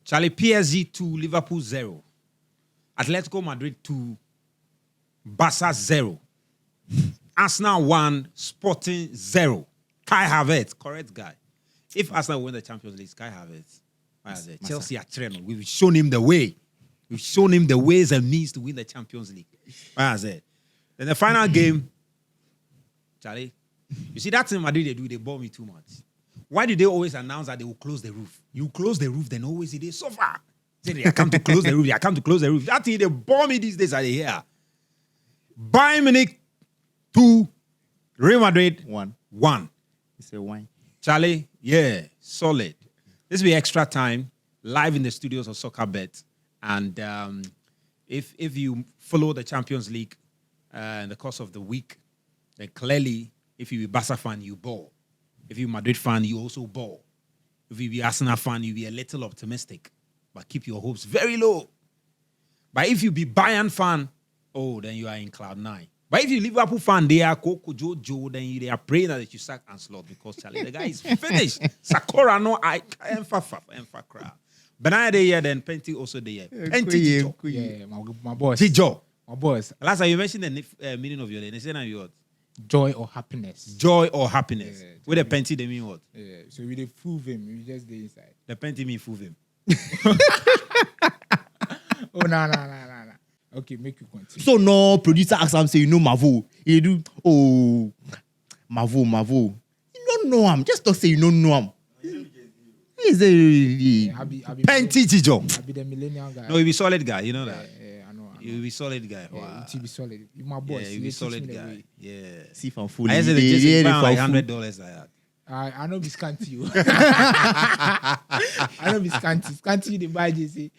Charlie, PSG 2, Liverpool 0. Atletico Madrid 2, Barca 0. Arsenal 1, Sporting 0. Kai Havertz, correct guy. If Arsenal win the Champions League, Kai Havertz. Chelsea are training. We've shown him the way. We've shown him the ways and means to win the Champions League. Then the final game, Charlie, you see that thing Madrid they bore me too much. Why do they always announce that they will close the roof? You close the roof, then always say, so far. Say, I come to close the roof. I come to close the roof. That thing, they bore me these days. I hear. Bayern Munich 2, Real Madrid 1. It's a wine. Charlie, yeah, solid. This will be Xtra Time, live in the studios of Soccabet. And if you follow the Champions League in the course of the week, then clearly, if you're a Barca fan, you ball. If you're a Madrid fan, you also ball. If you're an Arsenal fan, you be a little optimistic, but keep your hopes very low. But if you be Bayern fan, then you are in cloud 9. But if you Liverpool fan, they are Coco Jojo, then they are praying that you sack Ancelot because Charlie, the guy is finished. Sakura no I Enfakra. Banana day here, then Penty also day here. Penty Jijo. Yeah, my boss. Jijo. My boss. Last time you mentioned the meaning of your name. They say now you what? Joy or happiness. Joy or happiness. Yeah, with the Penty, they mean what? Yeah, so we dey fool him. We just dey inside. The Penty mean fool him. Oh, no. Okay, make you continue. So no producer asks him, say, you know Mavo. He do, Mavo. You don't know him. Just don't say you don't know him. He's a Penty Jijo. I be the millennial guy. No, he be solid guy. You know that. Yeah, I know. You be solid guy. Yeah, Wow. you be solid. You my boss. Yeah, you be solid guy. Yeah. See from food. I said the Jesse found like $100 I had. I know be scanty you. I know be scanty. Scanty they buy JC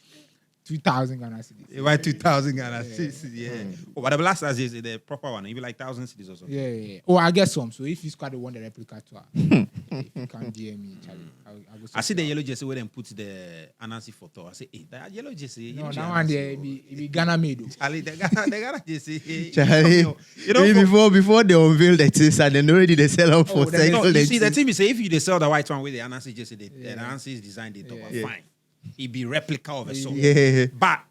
2,000 Ghana cedis. You buy 2,000 Ghana cedis. Yeah. Oh, but the last as is the proper one. You be like 1,000 cedis or something. Yeah. Oh, I get some. So if you squad want the replica to her, if you can DM me, Charlie, I'll go. I see the yellow jersey where they put the Anansi photo. I say, hey, that yellow jersey. No, that one there be Ghana made. Charlie, the Ghana jersey. Charlie, you know, before they unveil the things and then already they sell out for no, you see, the thing is, if you sell the white one with the Anansi jersey, the Anansi is designed it fine. It be replica of a sort. Yeah. But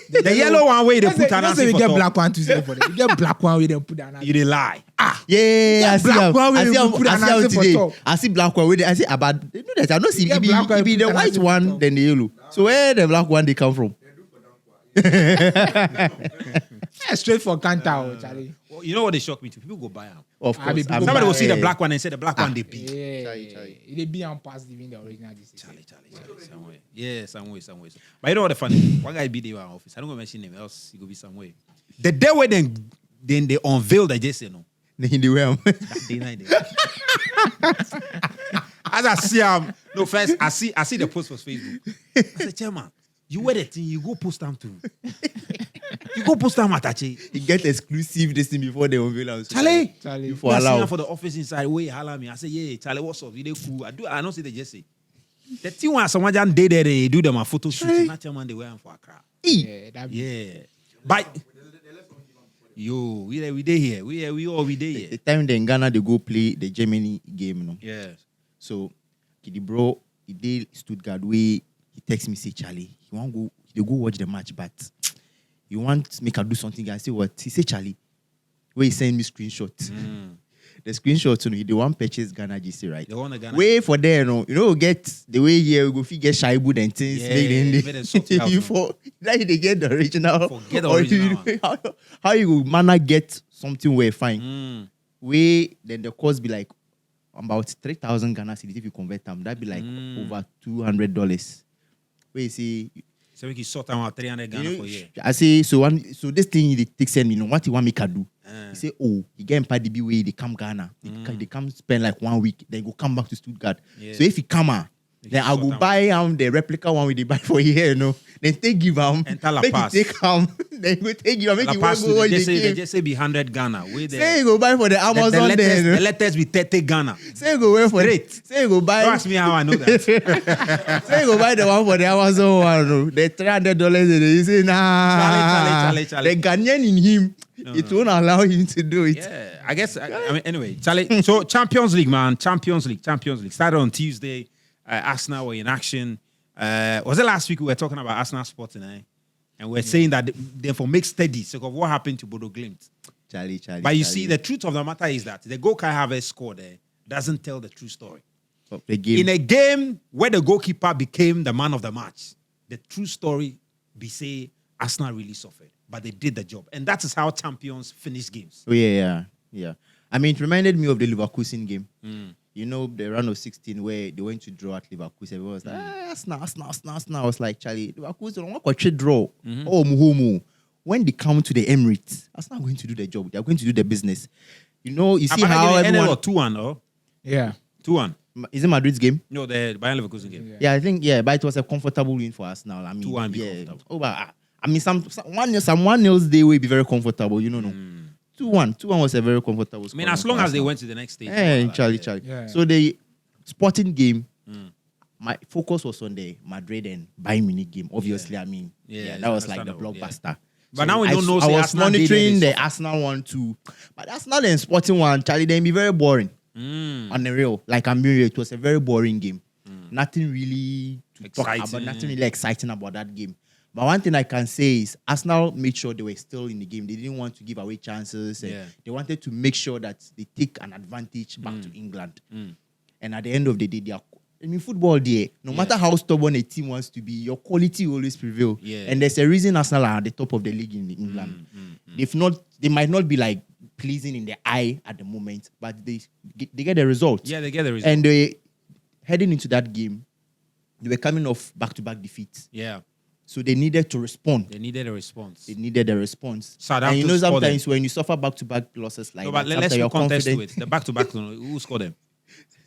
the yellow one where they put Anansi we photo. get black one to say for them. We get black one where they put Anansi. You dey lie. Yeah, I see black one I where see you put how Anansi today. photo. I see black one with I see about you know that I don't see Yeah, it black one be the put white Anansi one photo. then the yellow. So where the black one they come from? Yeah, straight for Kanta, Charlie. Well, you know what they shock me to? People go buy them. Of I course. be- Somebody will see the black one and say the black one they be. Yeah. They be on past even the original. Charlie, somewhere. Yeah, somewhere. But you know what the funny? One guy be there in our office. I don't go mention him, else he go be somewhere. The day where then they unveil the jersey, no. In the realm. That day night. As I see him, no first I see the post for Facebook. I said, Chairman, you wear the thing, you go post them too. You go post them at Ache. He get exclusive this thing before they unveil us. Charlie. You For for allow. for the office inside, wait, holla me. I say, yeah, Charlie, what's up? You dey cool? I don't see the jersey. The thing when someone just day there, they do them a photo shoot. Not Chairman, they wear them for Accra. Yeah, that be. Yeah. But yo, we there here. We there here. The time they in Ghana they go play the Germany game, no. Yeah. So the bro, he did Stuttgart where he text me say Charlie, he want go watch the match, but you want make her do something. I say what? He say Charlie, where he send me screenshot. The screenshot, you know, the one purchase Ghana GC, right? The one that Ghana. Way for there, no, get the way here we go fit get Shaibu and things. Yeah, you for like they get the original. Forget the original. How you manna get something where fine. Way then the cost be like about 3,000 Ghana cedis if you convert them. That be like over $200. Where you see. So we can sort out 300 Ghana for a year. I say so this thing they take send me, you know what you want me to do. He say, he get in Paddy way, they come Ghana. They come spend like 1 week, then go come back to Stuttgart. Yeah. So if he come then I'll go buy the replica one they buy for a year, you know. Then take give him. Enter La Make Paz. it take then go take give him. Make La you Paz, go watch they the game. just say be 100 Ghana. Say you go buy for the Amazon there. The letters be 30 Ghana. Say you go wait for Straight. Say you go buy. Don't ask me how I know that. Say you go buy the one for the Amazon one, no. The $300. You say nah. Charlie. The Ghanaian in him, it won't allow him to do it. Yeah, I guess. I mean, anyway, Charlie. So Champions League, man. Champions League. Started on Tuesday. Arsenal were in action. Was it last week we were talking about Arsenal Sporting, and we're saying that therefore make steady because of what happened to Bodo Glimt. Charlie. But you see, the truth of the matter is that the goal Kai Havertz scored there doesn't tell the true story. The game. In a game where the goalkeeper became the man of the match, the true story be say Arsenal really suffered, but they did the job, and that is how champions finish games. Oh yeah. I mean, it reminded me of the Leverkusen game. You know, the round of 16 where they went to draw at Leverkusen. Everyone was like, Arsenal. I was like, Charlie, Leverkusen, what could draw? Oh, muhumu. When they come to the Emirates, Arsenal are going to do the job. They are going to do the business. You know, you see how everyone... 2-1, oh? Yeah. 2-1. Is it Madrid's game? No, the Bayern Leverkusen game. Yeah, I think, but it was a comfortable win for Arsenal. I mean, 2-1 be yeah. comfortable. Oh, but I mean, some 1-0 day will be very comfortable, you know. 2-1 was a very comfortable score. I mean, as long as they went to the next stage. Charlie. Yeah. So the Sporting game, my focus was on the Madrid and Bayern Munich game. Obviously, I mean, that was like the blockbuster. Yeah. But now we don't know. I was Arsenal monitoring the Arsenal one too, but Arsenal and Sporting one, Charlie, they be very boring. On the real, like I'm being real, it was a very boring game. Nothing really to talk about, nothing really exciting about that game. But one thing I can say is Arsenal made sure they were still in the game. They didn't want to give away chances. And they wanted to make sure that they take an advantage back to England. And at the end of the day, football there, no matter how stubborn a team wants to be, your quality will always prevail. And there's a reason Arsenal are at the top of the league in England. If not, they might not be like pleasing in the eye at the moment, but they get the result. Yeah, they get the result. And they heading into that game, they were coming off back-to-back defeats. Yeah. So they needed to respond. They needed a response. And you know, sometimes when you suffer back-to-back losses like but that, let's you're put context to confident. it. The back-to-back, who scored them?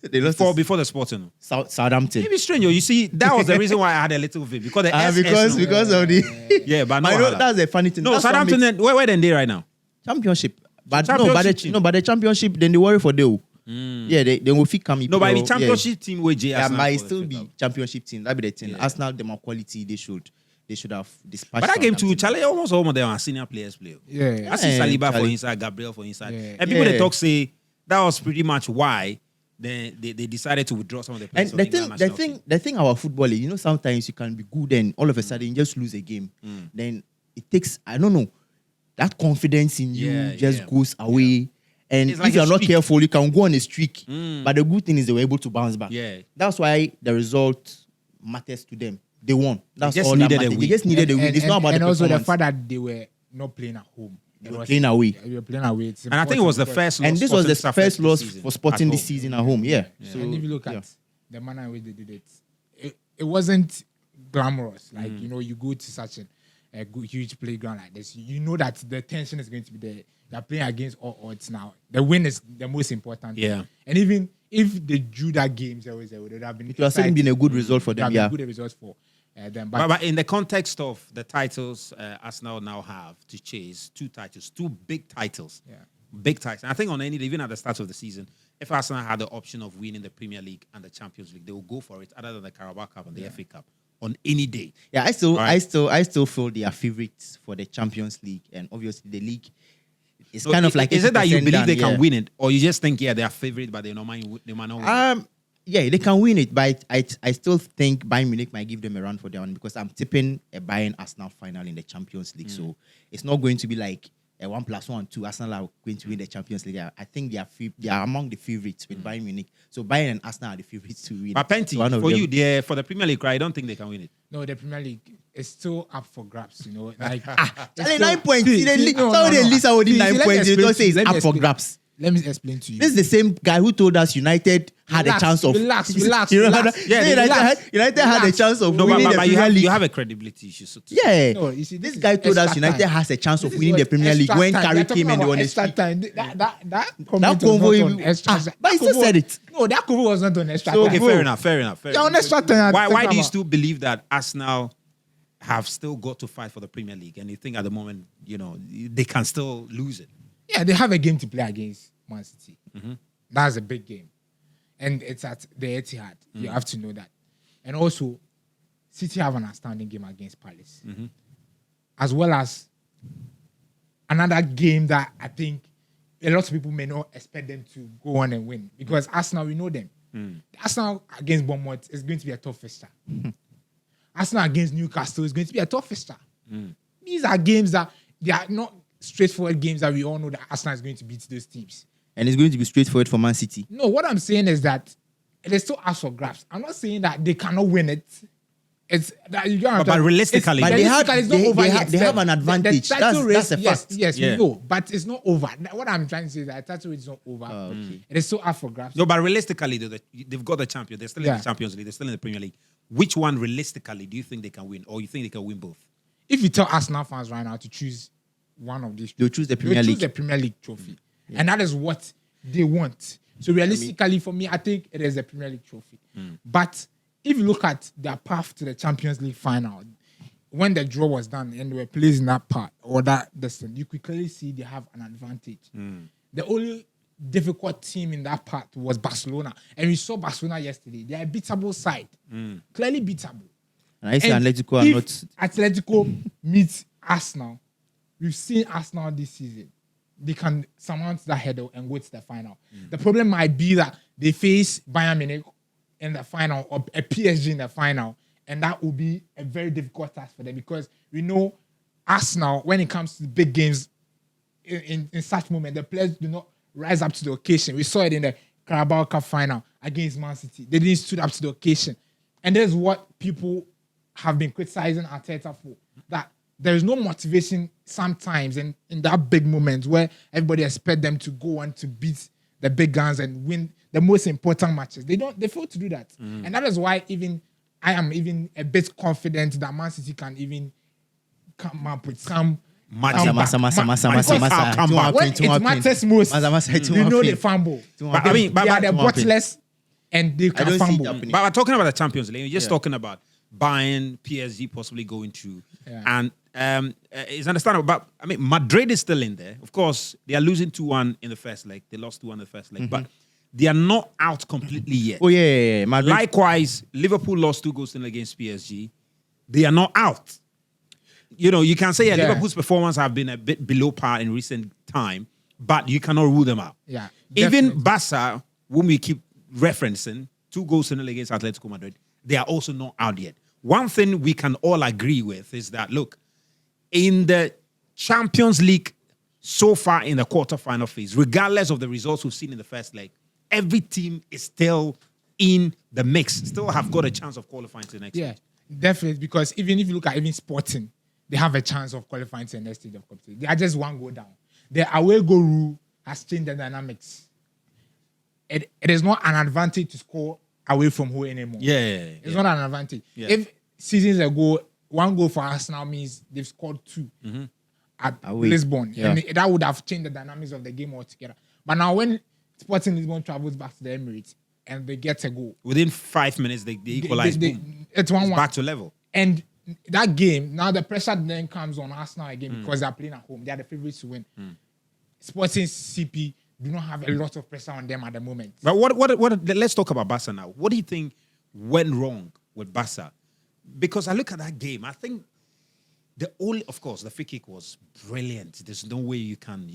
They lost Before the Sporting. Southampton. Maybe strange. You see, that was the reason why I had a little bit. Because the because of the... Yeah, but no. That's a funny thing. No, Southampton, where are they right now? Championship. But the championship, then they worry for they. Yeah, they will fit coming. No, but the championship team where J Arsenal might still be championship team. That be the thing. Yeah. Arsenal, them are quality. They should have dispatched. But that game too, Charlie, almost all of them are senior players play. Yeah. I see Saliba for Charlie. inside, Gabriel for inside. Yeah. And people they talk say that was pretty much why they decided to withdraw some of the players. And the thing our football is, you know, sometimes you can be good and all of a sudden you just lose a game. Then it takes, I don't know, that confidence in you just goes away. Yeah. And it's like if you're not streak. careful, you can go on a streak. But the good thing is they were able to bounce back. Yeah. That's why the result matters to them. They won. That's just all needed that a matters. win. They just needed a win. It's not about and the also performance. the fact that they were not playing at home. They were playing away. They were playing away. And I think it was the first loss. And this was the Sporting first suffered loss season for Sporting at this home. season at home. Yeah. So, and if you look at the manner in which they did it wasn't glamorous. Like, you know, you go to such a good, huge playground like this, you know that the tension is going to be there. They're playing against all odds now. The win is the most important. Yeah. And even if they drew that game, there would have been... It would have still been a good result for them, yeah. Good results for them. But in the context of the titles Arsenal now have to chase, two big titles. Yeah. Big titles. And I think on even at the start of the season, if Arsenal had the option of winning the Premier League and the Champions League, they will go for it other than the Carabao Cup and the FA Cup on any day. Yeah, I still feel they are favorites for the Champions League, and obviously the league is kind of like... Is it that you 80% believe they done, can win it, or you just think they are favorite but they might not win? Yeah, they can win it, but I still think Bayern Munich might give them a run for their own because I'm tipping a Bayern Arsenal final in the Champions League, so it's not going to be like a 1+1, 2. Arsenal are going to win the Champions League. I think they are among the favorites with Bayern Munich. So Bayern and Arsenal are the favorites to win. But Penty, for the Premier League, I don't think they can win it. No, the Premier League is still up for grabs, you know. Like, Charlie, 9 points. The least are holding 9 points. You don't say it's up for grabs. Let me explain to you. This is the same guy who told us United had a chance of... Relax. You know, United had a chance of winning the Premier League. You have a credibility issue. Yeah. No, you see, this guy told us United has a chance of winning the Premier League when Carey came and they won the streak. That convo, but he still said it. No, that convo was not on extra So, time. okay, fair enough. Yeah, on extra time. Why do you still believe that Arsenal have still got to fight for the Premier League, and you think at the moment, you know, they can still lose it? Yeah, they have a game to play against Man City. That's a big game. And it's at the Etihad. You have to know that. And also, City have an outstanding game against Palace. As well as another game that I think a lot of people may not expect them to go on and win. Because Arsenal, we know them. Arsenal against Bournemouth is going to be a tough fixture. Arsenal against Newcastle is going to be a tough fixture. These are games that they are not straightforward games that we all know that Arsenal is going to beat those teams. And it's going to be straightforward for Man City. No, what I'm saying is that it is still up for grabs. I'm not saying that they cannot win it. It's that you can't. But realistically, But they have an The advantage. title race, That's a fact. Yes, Yeah. we know, but it's not over. What I'm trying to say is that the title race is not over. Okay. It is still up for grabs. No, but realistically, though, they've got the champion. They're still in Yeah. the Champions League. They're still in the Premier League. Which one, realistically, do you think they can win? Or you think they can win both? If you tell Arsenal fans right now to choose one of these, They'll choose the Premier they'll League. choose the Premier League trophy, and that is what they want. So realistically, for me, I think it is the Premier League trophy. But if you look at their path to the Champions League final, when the draw was done and they were placed in that part or that distance, you could clearly see they have an advantage. The only difficult team in that part was Barcelona, and we saw Barcelona yesterday. They are a beatable side, clearly beatable. And I say And Atletico are if not. Atletico meets Arsenal, we've seen Arsenal this season. They can surmount that hurdle and go to the final. The problem might be that they face Bayern Munich in the final or a PSG in the final, and that will be a very difficult task for them because we know Arsenal, when it comes to big games, in such moment, the players do not rise up to the occasion. We saw it in the Carabao Cup final against Man City. They didn't stood up to the occasion. And that's what people have been criticizing Arteta for, that there is no motivation sometimes in that big moment where everybody expect them to go on to beat the big guns and win the most important matches. They fail to do that. And that is why I am a bit confident that Man City can even come up with some Massa. comeback. When it matters most, they know they fumble. But I mean, they are the bottless and they I can don't see it fumble. happening. But we're talking about the Champions League. We're just talking about Bayern, PSG possibly going through. Yeah. And it's understandable. But I mean, Madrid is still in there. Of course, they are losing 2-1 in the first leg. They lost 2-1 in the first leg. But they are not out completely yet. Oh, yeah. Madrid. Likewise, Liverpool lost 2 goals against PSG. They are not out. You know, you can say Liverpool's performance have been a bit below par in recent time, but you cannot rule them out. Yeah, Even definitely. Barca, whom we keep referencing, 2 goals against Atletico Madrid, they are also not out yet. One thing we can all agree with is that, look, in the Champions League so far in the quarterfinal phase, regardless of the results we've seen in the first leg, every team is still in the mix, still have got a chance of qualifying to the next Yeah, stage. definitely. Because even if you look at even Sporting, they have a chance of qualifying to the next stage of competition. They are just one goal down. The away goal rule has changed the dynamics. It is not an advantage to score away from home anymore. It's not an advantage. Yeah. If seasons ago, 1 goal for Arsenal means they've scored 2 at Away. Lisbon. Yeah. And that would have changed the dynamics of the game altogether. But now when Sporting Lisbon travels back to the Emirates and they get a goal, Within 5 minutes, they equalize. Boom. it's It's 1-1. back to level. And that game, now the pressure then comes on Arsenal again because they're playing at home. They are the favorites to win. Sporting CP do not have a lot of pressure on them at the moment. But let's talk about Barca now. What do you think went wrong with Barca? Because I look at that game, I think of course, the free kick was brilliant. There's no way you can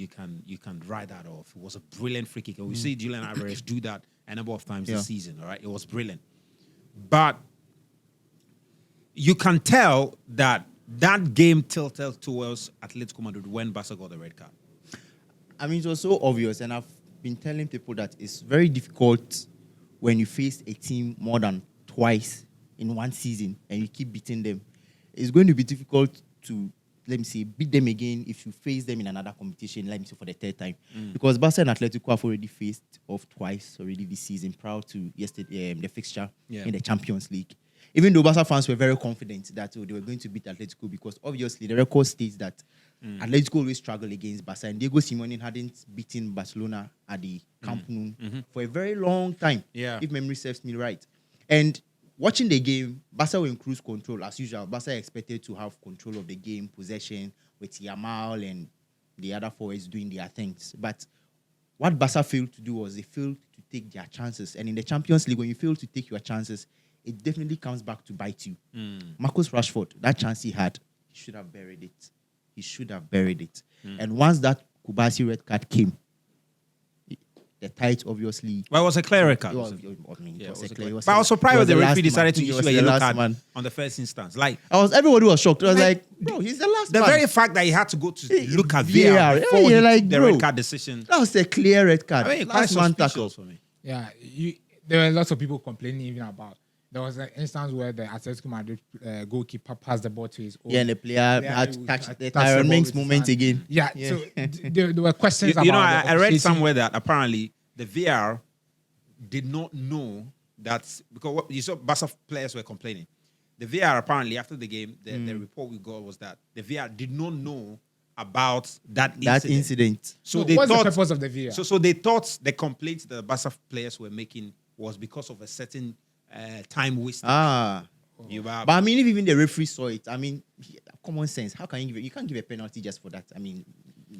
write that off. It was a brilliant free kick. And we see Julian Alvarez do that a number of times this season, all right? It was brilliant. But you can tell that game tilted towards Atletico Madrid when Barca got the red card. I mean, it was so obvious, and I've been telling people that it's very difficult when you face a team more than twice in one season and you keep beating them. It's going to be difficult to, let me say, beat them again if you face them in another competition, let me say, for the 3rd time. Because Barca and Atletico have already faced off twice already this season prior to yesterday, the fixture in the Champions League. Even though Barca fans were very confident that they were going to beat Atletico, because obviously the record states that Atletico always struggle against Barca, and Diego Simeone hadn't beaten Barcelona at the Camp Nou for a very long time, if memory serves me right. And watching the game, Barca were in cruise control as usual. Barca expected to have control of the game, possession, with Yamal and the other forwards doing their things. But what Barca failed to do was they failed to take their chances. And in the Champions League, when you fail to take your chances, it definitely comes back to bite you. Marcus Rashford, that chance he had, he should have buried it. He should have buried it. And once that Kubasi red card came, the tight, obviously. Well, it was a clear red card. It It was, was a- I mean, Yeah, it was it was a a clear. clear- it was But I was a- surprised it when the was referee last decided man. to It issue was a the yellow last card man. on the first instance. Like, Everybody was shocked. I was like, bro, he's the last the man. very fact that he had to go to Hey, look at VAR, VAR before yeah, he like, took the bro. red card decision. That was a clear red card. I mean, quite last man suspicious tackle. for me. Yeah, there were lots of people complaining even about. There was an instance where the Atletico Madrid goalkeeper passed the ball to his own. Yeah, and the player had to touch the touched the Tyron ball Mings with his moment hand. again. Yeah, so there were questions about. You know, the I read officiating. somewhere that apparently the VAR did not know that, because what you saw, Barca players were complaining. The VAR apparently after the game, the report we got was that the VAR did not know about that incident. So they what's thought, the purpose of the VAR? So they thought the complaints the Barca players were making was because of a certain time wasted. But I mean, if even the referee saw it, I mean, common sense. How can you give it? You can't give a penalty just for that. I mean,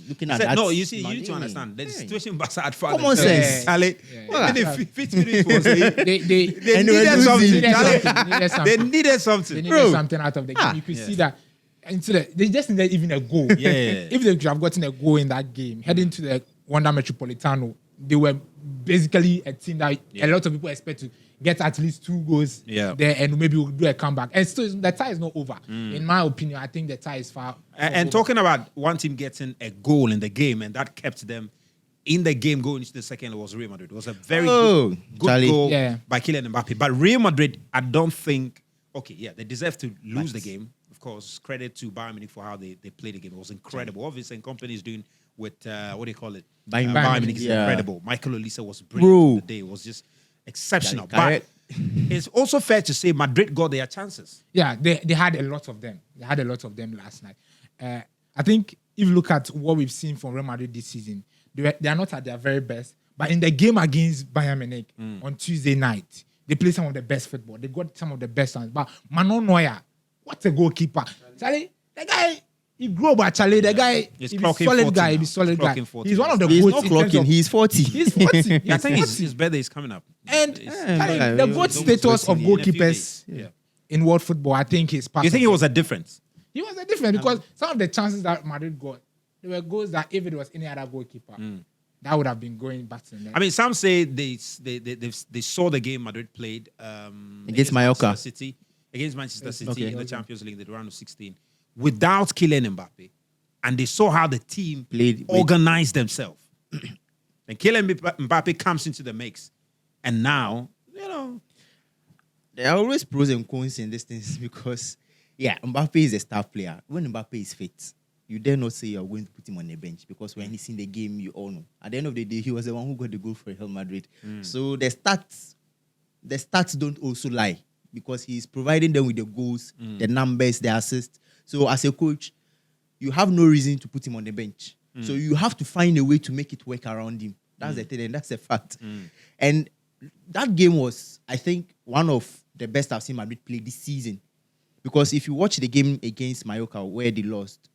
looking at that. No, you see, you need to understand the situation Barca had found Common themselves. sense. Charlie, Yeah. even if 50 minutes was late, they they And they were needed something. losing. Charlie. They needed They something. needed something. They needed something out of the game. You could Yeah. see that. They just needed even a goal. Yeah. If they could have gotten a goal in that game, heading to the Wanda Metropolitano, they were basically a team that a lot of people expect to get at least 2 goals there, and maybe we'll do a comeback. And still, the tie is not over. In my opinion, I think the tie is far. And talking about one team getting a goal in the game, and that kept them in the game going into the second, was Real Madrid. It was a very good Charlie. goal Yeah. by Kylian Mbappe. But Real Madrid, I don't think, they deserve to lose the game. Of course, credit to Bayern Munich for how they played the game. It was incredible. Obviously, and company is doing with, what do you call it? Bayern Bayern Munich, Munich is yeah. incredible. Michael Olise was brilliant today. It was just exceptional. Charlie, But it's also fair to say Madrid got their chances. Yeah, they had a lot of them. They had a lot of them last night. I think if you look at what we've seen from Real Madrid this season, they are not at their very best. But in the game against Bayern Munich on Tuesday night, they played some of the best football. They got some of the best ones. But Manon Neuer, what a goalkeeper. Charlie, the guy, he grew up, Charlie. The guy, He's he's clocking solid 40 guy. now. He's solid He's guy. clocking 40. He's one of the He's goats not in terms clocking. of- He's 40. He's 40. I think He's 40. his birthday is coming up. And It's- Charlie, the GOAT status of goalkeepers in world football, I think is part You think of it was a difference? He was a different because some of the chances that Madrid got, they were goals that if it was any other goalkeeper, that would have been going back to the net. I mean, some say they saw the game Madrid played Against Mallorca. Manchester City, against Manchester City Okay. in the Champions League, the round of 16, without Kylian Mbappe, and they saw how the team Played with- organized themselves. Then Kylian Mbappe comes into the mix, and now There are always pros and cons in these things because, Mbappe is a star player. When Mbappe is fit, you dare not say you're going to put him on the bench because when he's in the game, you all know. At the end of the day, he was the one who got the goal for Real Madrid. So the stats don't also lie because he's providing them with the goals, the numbers, the assists. So as a coach, you have no reason to put him on the bench. So you have to find a way to make it work around him. That's the thing, and that's a fact. And that game was, I think, one of the best I've seen Madrid play this season. Because if you watch the game against Mallorca where they lost,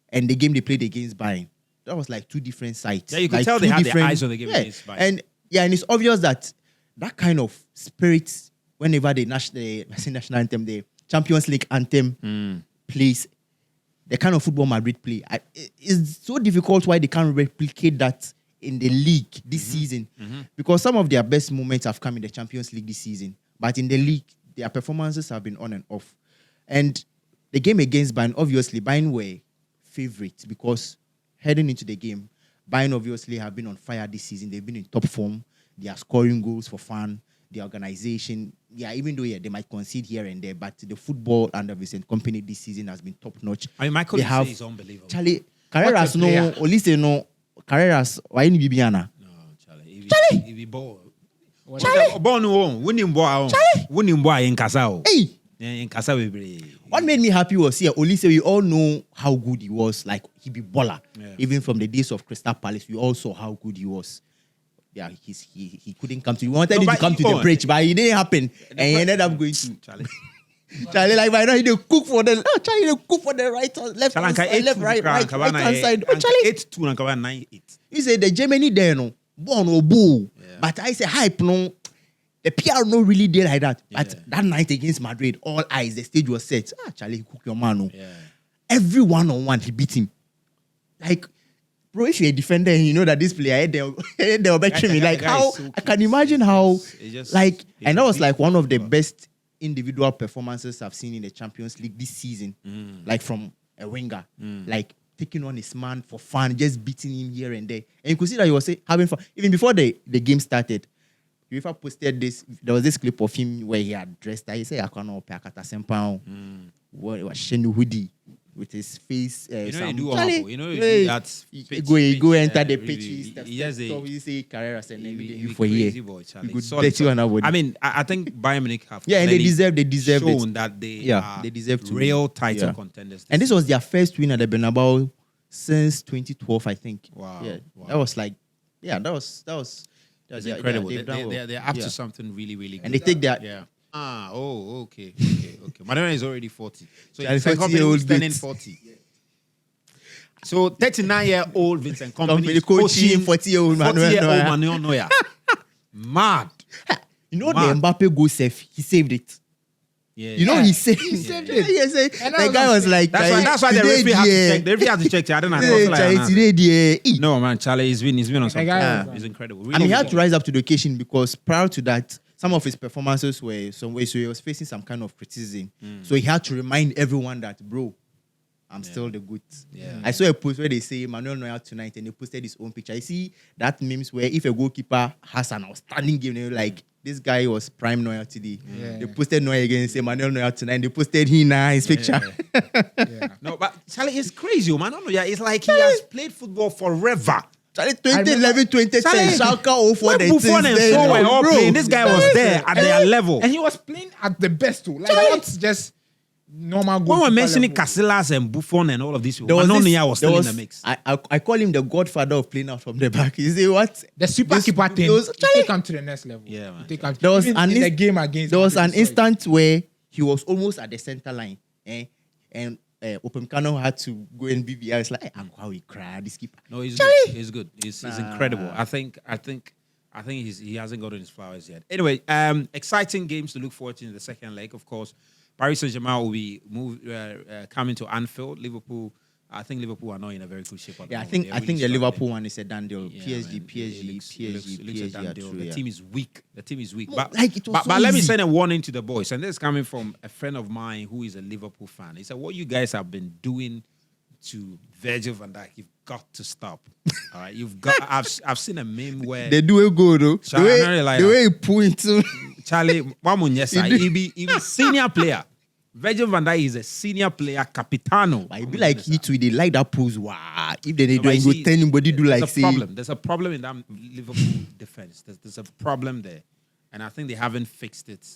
and the game they played against Bayern, that was like 2 different sides. Yeah, you could Like tell they 2 had their different- eyes on the game against Bayern. And it's obvious that kind of spirit, whenever the national anthem, the Champions League anthem plays, the kind of football Madrid play, it's so difficult why they can't replicate that in the league this season. Because some of their best moments have come in the Champions League this season. But in the league, their performances have been on and off. And the game against Bayern, obviously, Bayern were favorites because heading into the game, Bayern obviously have been on fire this season. They've been in top form. They are scoring goals for fun. The organization, even though they might concede here and there, but the football under Vincent Company this season has been top notch. I mean, Michael They Olise have- is unbelievable. Charlie, Carreras no, player. Olise no, Carreras, why ni Bibiana? No, Charlie. If he ball. Charlie! Ball no one. Winning ball. Winning ball in Casao. Hey! In Casao. What made me happy was Olise, we all know how good he was. Like, he be baller. Yeah. Even from the days of Crystal Palace, we all saw how good he was. Yeah, he couldn't come to. We wanted him to but come to the bridge, but it didn't happen. And he ended up going to. Charlie. Charlie, like by now, he did cook for the. Oh, Charlie, they cook for the right, left, hand side, left, right hand side. Oh, Charlie, 8-2 and 9-8. you say the Germany there, no, born or bull. But I say hype, no. The PR no really did like that. But that night against Madrid, all eyes, the stage was set. Charlie, cook your man, no. Yeah. Every 1-on-1, he beat him. Like, bro, if you're a defender and you know that this player, they'll bet me. Like, guy how is so I can imagine how, It's just- like, it's and that was like one of the beautiful. best individual performances I've seen in the Champions League this season. Like, from a winger, like taking on his man for fun, just beating him here and there. And you could see that he was having fun. Even before the game started, UEFA posted this. There was this clip of him where he had dressed. He said, "I can't pay Akata Sempao." What was Shenu hoodie with his face? You know, some- you do Charlie, Omapo. You know, hey, that's go enter the really, pitch. he has a- You say Carreras and he everything be for here. crazy boy, Charlie. You could Solid, dirty solid. on our body. I mean, I think Bayern Munich have Yeah, and they clearly deserve shown it. that they Yeah, are they deserve to real win. title Yeah. contenders. And this was their first win at the Bernabeu since 2012, I think. Wow. Yeah, Wow. that was like, yeah, that was That's yeah, incredible. they've done well. They're up Yeah. to something really, really good. And they take that. Yeah. Okay. Madonna is already 40. So Charlie, Vincent Kompany 40-year-old who's turning goods. 40. So 39-year-old Vincent Kompany Company is coaching 40-year-old Manuel 40-year-old Neuer. Manuel Neuer. Mad. You know Man. the Mbappe goal save, he saved it. Yeah. You know Yeah, he saved he saved Yeah, it. yes, And the that guy was was like, That's why the today, referee has to dear. check. The referee has to check. I don't know. Today, dear. No, man, Charlie, he's been on something. guy- He's incredible. And he had Really. to rise up to the occasion because prior to that, some of his performances were some way, so he was facing some kind of criticism. So he had to remind everyone that, bro, I'm still the good. Yeah. I saw a post where they say Manuel Neuer tonight, and they posted his own picture. I see that memes where if a goalkeeper has an outstanding game, they're like, this guy was prime Neuer today. Yeah. They posted Neuer again and say Manuel Neuer tonight. They posted him now his picture. Yeah. No, but Charlie, it's crazy, man. I don't know. Yeah, it's like he has played football forever. Charlie, 2011, 2010, Charlie, Schalke 04, when the Buffon things and there, Shaw were all bro. playing, this guy was there at their level. And he was playing at the best too. Like, Charlie. not just normal When we're goalkeeper mentioning level. Casillas and Buffon and all of these people, There was Manuel this- Neuer was there still in was- the mix. I call him the godfather of playing out from the back. You see what? The super This- keeper thing, there was- you Charlie, take him to the next level. Yeah, man. You take him to, There was even an in the inst- game against there was an Madrid, sorry. instant where he was almost at the center line, and Upamecano had to go and BBI. It's like, I'm how he cried. This keeper. No, he's Charlie. good. He's good. He's Nah. incredible. I think he hasn't gotten his flowers yet. Anyway, exciting games to look forward to in the second leg. Of course, Paris Saint-Germain will be coming to Anfield. Liverpool. I think Liverpool are not in a very good shape. At the Yeah, I moment. think They're I think really the struggling. Liverpool one is a done deal. Yeah, PSG, man. PSG, It looks PSG, a done PSG are deal. true. The Yeah. team is weak. The team is weak. No, But, like, it was so let me easy. send a warning to the boys. And this is coming from a friend of mine who is a Liverpool fan. He said, what you guys have been doing to Virgil van Dijk, you've got to stop. All right. I've seen a meme where They do a go though. So I really like the that. way he point to Charlie Wamunyesa, He he be senior player. Virgil van Dijk is a senior player, capitano. I be like he too. They like that pose. Wow. If they No, do, but and go see, tell anybody do like there's a say. problem. There's a problem in that Liverpool defense. There's a problem there, and I think they haven't fixed it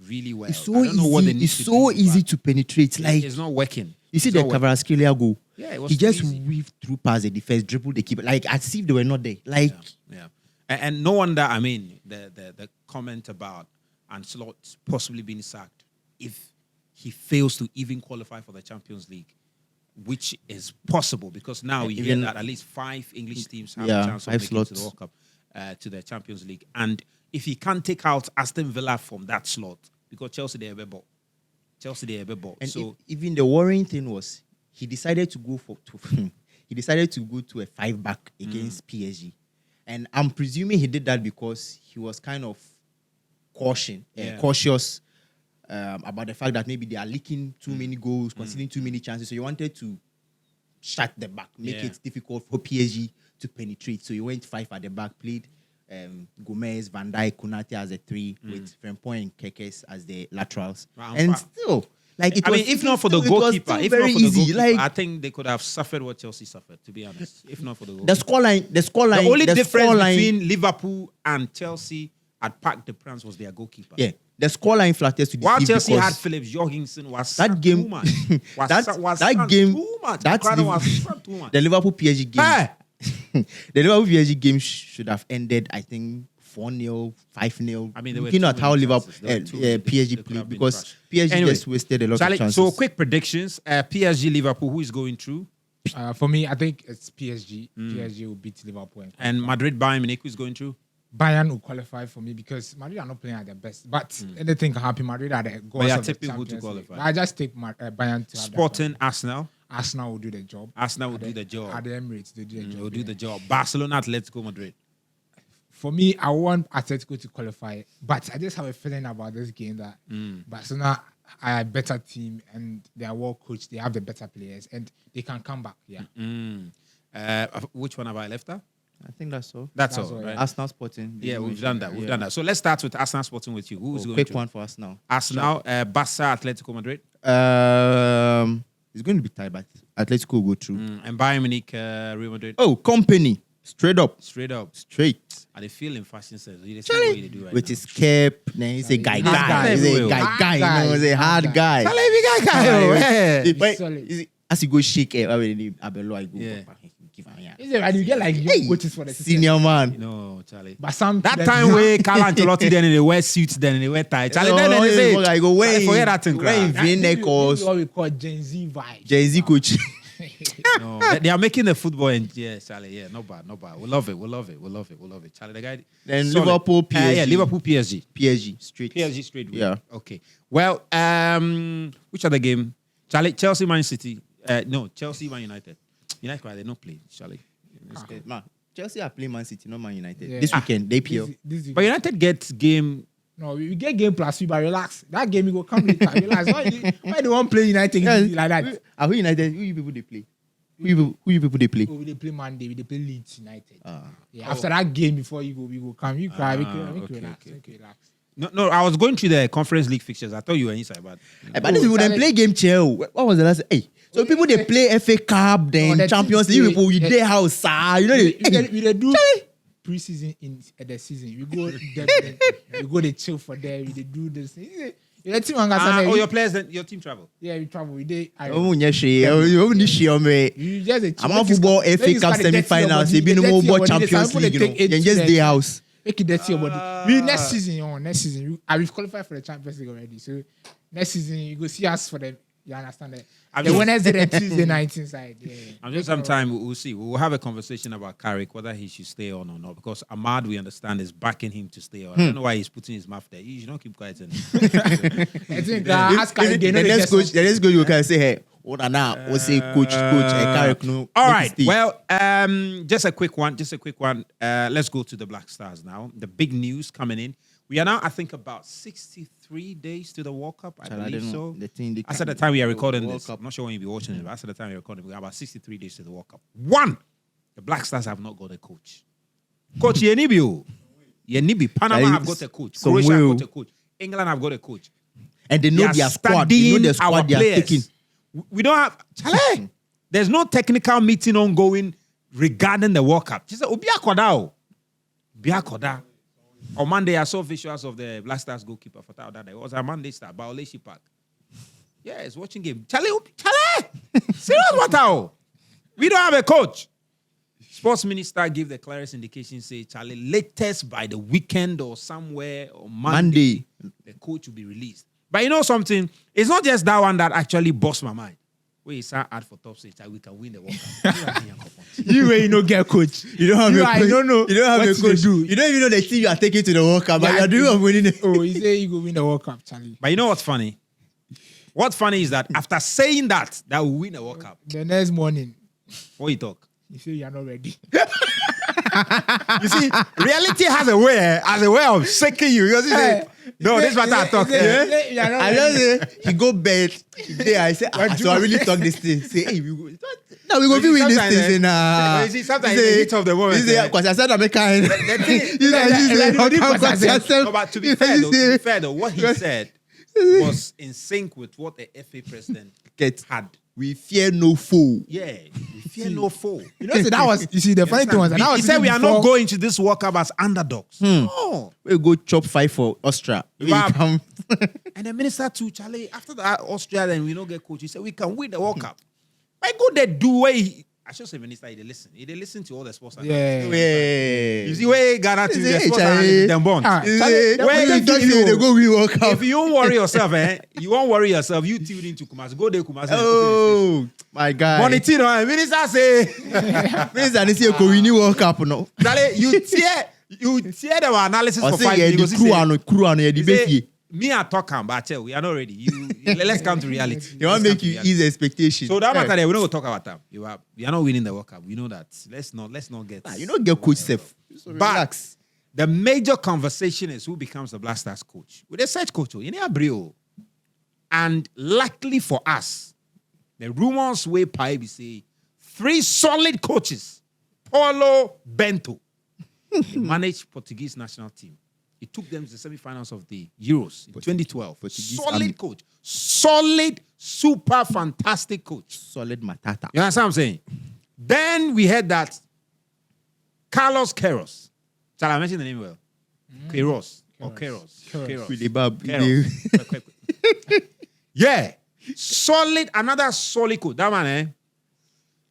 really well. It's so I don't know what they easy. need It's to so do, easy but to penetrate. Like it's not working. you see It's the not working. Kvaratskhelia goal. Yeah, it was he just easy. weaved through past the defense, dribbled the keeper, like as if they were not there. Like Yeah. And no wonder, I mean, the comment about Ancelotti possibly being sacked if he fails to even qualify for the Champions League, which is possible because now we hear Even- that at least 5 English teams have Yeah, a chance of 5 making it to the slots. World Cup, to the Champions League. And if he can't take out Aston Villa from that slot, because Chelsea, they have a ball. and So, even the worrying thing was he decided to go he decided to go to a 5-back against PSG, and I'm presuming he did that because he was kind of cautious about the fact that maybe they are leaking too many goals, conceding too many chances. So he wanted to shut the back, make Yeah. it difficult for PSG to penetrate. So he went 5 at the back, played Gomez, Van Dijk, Konate as a 3, with Frimpong and Kekes as the laterals. Wow, And wow. still, like it I was, mean, if not for the it was goalkeeper, still if very not for the easy. goalkeeper, Like I think they could have suffered what Chelsea suffered, to be honest. If not for the the goalkeeper. scoreline, The only difference scoreline, between Liverpool and Chelsea at Parc des Princes was their goalkeeper. yeah, the scoreline flatters to While deceive Chelsea because had Phillips Jorgensen was that sacked game, too much. Was that game, too much. that's Cristiano was sacked too much. the Liverpool PSG game. Hey! The Liverpool PSG game should have ended, I think, 4-0, 5-0. I mean, there were looking too at how many Liverpool, chances. There were too many. They PSG could played have been because crushed. PSG Anyway, just wasted a lot Charlie, of chances. so quick predictions. PSG, Liverpool, who is going through? For me, I think it's PSG. PSG will beat Liverpool. And Madrid, Bayern Munich, who is going through? Bayern will qualify for me because Madrid are not playing at their best. But anything can happen. Madrid are the goals you're of the tipping who to Champions League. qualify? But I just take Bayern to have Sporting that Arsenal. Arsenal will do the job. Arsenal will At do the job. At the Emirates, they do the job. Will do the job. Barcelona, Atletico Madrid. For me, I want Atletico to qualify. But I just have a feeling about this game that Barcelona are a better team and they are well coached. They have the better players and they can come back. Yeah. Which one have I left out? I think that's all. That's That's all, all, right? Arsenal Sporting. Yeah, we've done that. We've done that. So let's start with Arsenal Sporting with you. Who's going Quick to? one for Arsenal. Arsenal, Barca, Atletico Madrid. It's going to be tight, but Atletico will go through. And Bayern Munich, Real Madrid. Oh, company. Straight up. Straight up. Straight. And they feel in fashion sense. You see what they do right With now. his cap. Then he's a guy. guy. He's a Everywhere. guy. You know, he's a hard guy. Charlie, big guy. But Solid. as you go shake it, Abelo, I go. Yeah. Give him, yeah. Is it right? You get like young coaches for the system. Senior man. No, Charlie. But some That time where Carlo Ancelotti then they wear suits, then they wear tie. Charlie, then they say, I go Charlie, forget that thing, When crap. V-neck or what we call Gen Z vibe. Gen Z coach. No, they are making the football and yeah, Charlie, yeah, not bad. We love it. Charlie, the guy. Then solid. Liverpool, PSG. Yeah, Liverpool, PSG. PSG, straight. PSG straight win. Yeah. Okay. Well, which other game? Charlie, Chelsea, Man City. No, Chelsea, Man United. United, they don't play, Charlie. Man, Chelsea are playing Man City, not Man United. Yeah. This weekend, they PL. But United gets game. No, we get game plus but relax. That game, you go come later. Relax. Why do you want to play United like that? Who United? Who you people they play? Who you people they play? Oh, they play Monday. They play Leeds United. Yeah, after that game, before you go come. You cry. Make you relax. No, I was going through the Conference League fixtures. I thought you were inside, but But these people they play game chair. What was the last? Hey, so people they play FA Cup, then the Champions thing- League. People with their house, you know. We do pre-season in the season. We go Dublin, we go to chill for there. We dey do this. Your team your players, your team travel. Yeah, we travel. We dey. Oh, You just I'm on football FA Cup semi-finals. They been no more Champions League. You know, then just their house. Make it dirty your body. We next season, we've qualified for the Champions League already. So next season, you go see us for the. You understand that? The Wednesday and Tuesday nights inside. Yeah. I'm just sometime we'll see. We'll have a conversation about Carrick, whether he should stay on or not. Because Ahmad, we understand, is backing him to stay on. I don't know why he's putting his mouth there. You should not keep quiet. I think ask Carrick. The next coach, you can say, hey, what are now? We'll say coach, Carrick. No. All right. Well, just a quick one. Let's go to the Black Stars now. The big news coming in. We are now, I think, about 63 days to the World Cup. I believe so. As at the time we are recording this, I'm not sure when you'll be watching it, but as at the time we're recording, we are about 63 days to the World Cup. One, the Black Stars have not got a coach. Coach Yenibi. Panama have got a coach. Croatia have got a coach. England have got a coach. And they know their squad. They know the squad they are taking. We don't have... Chale, there's no technical meeting ongoing regarding the World Cup. She said, Obiakoda. On Monday, I saw visuals of the Black Stars goalkeeper for that. It was a Monday start, Baoleshi Park. Yes, watching game. Charlie! Serious what? We don't have a coach. Sports minister gave the clearest indication, say, Charlie, latest by the weekend or somewhere or Monday, the coach will be released. But you know something? It's not just that one that actually bossed my mind. Wait, it's ad for top stage, we can win the World Cup. You don't get coach. You don't have a coach. You don't know. You don't have a coach. Do. You don't even know the team you are taking to the World Cup, but you are doing of winning it. Oh, he say you go win the World Cup, Charlie. But you know what's funny? What's funny is that after saying that we win the World Cup, the next morning, what you talk? you say you're not ready. You see, reality has a way of shaking you. You say, no, this is what I talk. I just say, he go bed. There, I say, so I really talk this thing. Say, hey, we go. Now we go be win this thing. You see, sometimes in the heat of the moment. Because I said American. But to be fair though, what he said was in sync with what the FA president had. We fear no foe. Yeah, we fear no foe. You know, so that was, you see, the funny thing was, that was he said we are not going to this World Cup as underdogs. No. We go chop 5 for Austria. And the minister too, Charlie, after that Austria, then we don't get coach. He said we can win the World Cup. Why go there do way? I should say minister, they listen. They listen to all the sports. Yeah. You see where Ghana to the sports and them bond. Where you talk they go win World Cup. If you don't worry yourself, you won't worry yourself. You tune into Kumasi. Go there, Kumasi. Oh, my God. Monitino, minister say. Minister, they say go win World Cup, no. Charlie, you tear. You hear our analysis Or for say 5 yeah, minutes. the crew and the You say, debate. me and talk, but I tell we are not ready. Let's come to reality. They want to make you ease expectations. So that matter there, we don't talk about that. You are not winning the World Cup. We know that. Let's not get. You don't get coach safe. So But relax. the major conversation is who becomes the Black Stars coach. With a search coach, you know, Brio. And luckily for us, the rumors way pie be say 3 solid coaches. Paulo Bento. He managed Portuguese national team. He took them to the semi-finals of the Euros in 2012. Solid coach. Solid, super fantastic coach. Solid matata. You understand what I'm saying? Then we had that Carlos Queiroz. Shall I mention the name well? Queiroz. Or Queiroz. With the bab. Yeah. Solid, another solid coach. That man,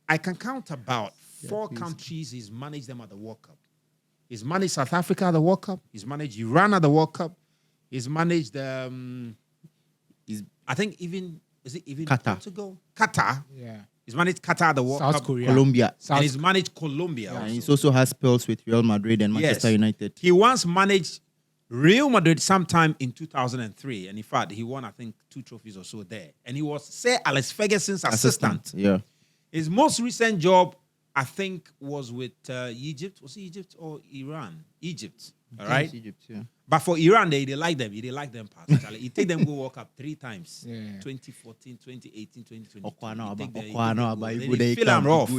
I can count about 4 countries he's managed them at the World Cup. He's managed South Africa at the World Cup. He's managed Iran at the World Cup. He's managed, I think even Qatar. Portugal? Qatar. Yeah. He's managed Qatar at the World South Cup. Korea. Colombia. And he's managed Colombia. And also. he also has spells with Real Madrid and Manchester United. He once managed Real Madrid sometime in 2003. And in fact, he won, I think, 2 trophies or so there. And he was Sir Alex Ferguson's assistant. Yeah. His most recent job, I think, was with Egypt. Was it Egypt or Iran? Egypt. All right. Egypt, yeah. But for Iran, they like them. They like them past. He take them go World Cup 3 times. Yeah. 2014, 2018, 2020. They feel I'm rough.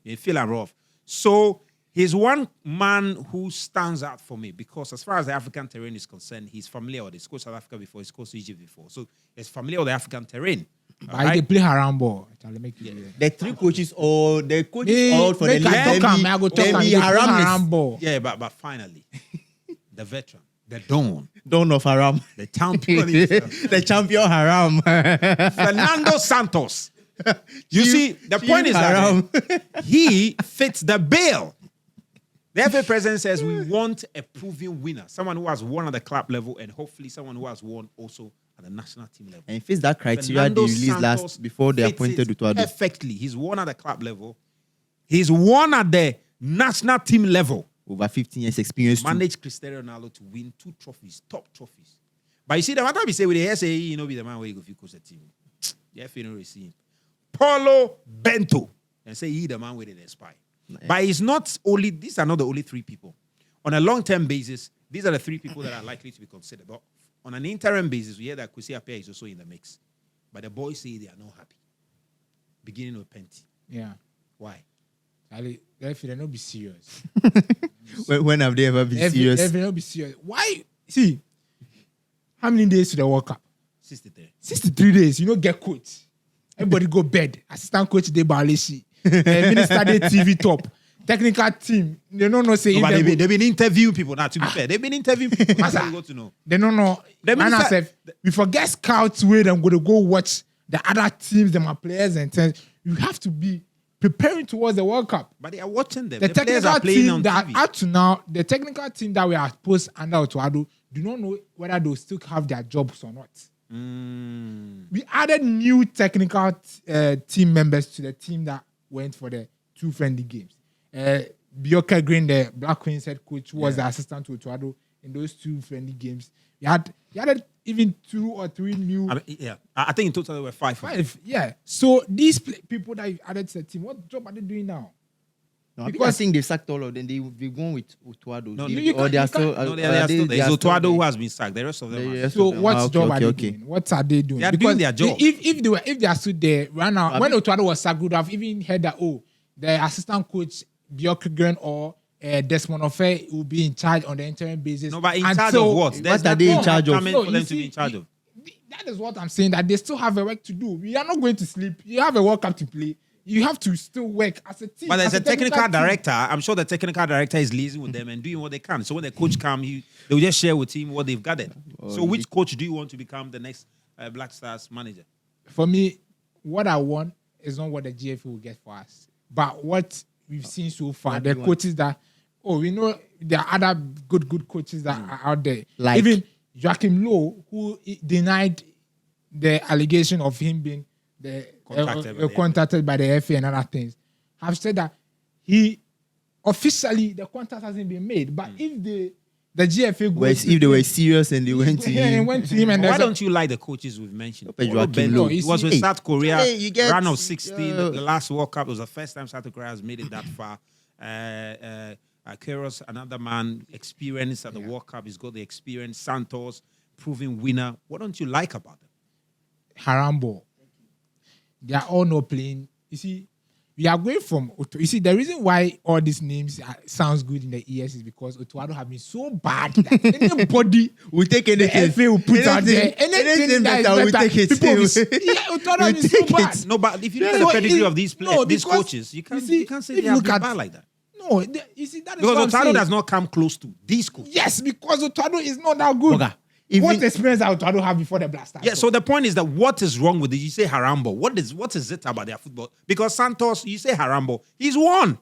They feel I'm rough. So he's one man who stands out for me because as far as the African terrain is concerned, he's familiar with it. He's coached South Africa before. He's coached Egypt before. So he's familiar with the African terrain. But they play haram ball. Make you The 3 coaches all the coaches all for the haram ball. Yeah, but finally, the veteran, the Dawn of Haram. the champion himself, The champion Haram. Fernando Santos. You see, the point is that he fits the bill. The FA president says we want a proven winner, someone who has won at the club level and hopefully someone who has won also at the national team level. And fits that criteria Fernando they released Santos last before they fits appointed it Utuado. perfectly. He's won at the club level. He's won at the national team level. Over 15 years experience. Managed Cristiano Ronaldo to win 2 trophies, top trophies. But you see, the matter we say with the SAE, you know, be the man where you go if you coach the team. The FA don't receive. Paulo Bento. And say he the man where they spy. But it's not only, these are not the only 3 people. On a long-term basis, these are the 3 people that are likely to be considered. But on an interim basis, we hear that Kwesi Appiah is also in the mix. But the boys say they are not happy. Beginning with Penty. Yeah. Why? They not be serious. When have they ever been serious? They not be serious. Why? See, how many days to the World Cup? 63. 63 days. You know, get coach. Everybody go bed. Assistant coach de Baleshi. Minister de TV top. Technical team. They don't know say. But they've been interviewing people now. To be fair, they've been interviewing people. That's how you got to know. They don't know. We forget scouts where them going to go watch the other teams, them are players and things. You have to be preparing towards the World Cup. But they are watching them. The players technical are playing team on that TV. up to now, the technical team that we are supposed under Utuado do not know whether they'll still have their jobs or not. We added new technical team members to the team that went for the 2 friendly games. Bioka Green, the Black Queens head coach, was the assistant to Utuado in those 2 friendly games. We added even 2 or 3 new. I think in total there were 5. 5, yeah. So these people that you added to the team, what job are they doing now? No, because I think they've sacked all of them. They've gone with Utuado. They are still. There's Utuado who has been sacked. The rest of them are. So what job are they doing? What are they doing? They are doing their job. If they are still there right now, when Utuado was sacked, would have even heard that the assistant coach Bjorkgren or Desmond Ofe will be in charge on the interim basis. No, but in charge of what? What are they in charge of? For them to be in charge of. That is what I'm saying. That they still have a work to do. We are not going to sleep. You have a World Cup to play. You have to still work as a team. But there's a technical director. I'm sure the technical director is liaising with them and doing what they can. So when the coach comes, they will just share with him what they've gathered. So which coach do you want to become the next Black Stars manager? For me, what I want is not what the GFA will get for us, but what we've seen so far. The coaches that, we know there are other good coaches that are out there. Like even Joachim Low, who denied the allegation of him being contacted by the FA and other things, have said that he officially the contract hasn't been made. But if the GFA If they were serious and they went to him. and Why don't you like the coaches we've mentioned? Joaquin Bento, Low. he was with South Korea, Charlie, you get- run of 16, the last World Cup. It was the first time South Korea has made it that far. Kairos, another man, experienced at the World Cup. He's got the experience. Santos, proven winner. What don't you like about them? Harambo. They are all not playing. You see, we are going from Otto. You see, the reason why all these names sounds good in the ears is because Otuado have been so bad that anybody We take anything. the FA will put out there. Anything that is better, we better, take it. people will say, Otuado has been so bad. No, but if you look at So the pedigree it- of these no, these because, coaches, you can't say if they have look been at- bad like that. No, you see, that is what I'm Because Otado saying. does not come close to these coaches. Yes, because Otuado is not that good. Boga, What even- experience that Otuado have before the Blasters? Yeah, so the point is that what is wrong with it? You say Harambo. What is it about their football? Because Santos, you say Harambo. He's won.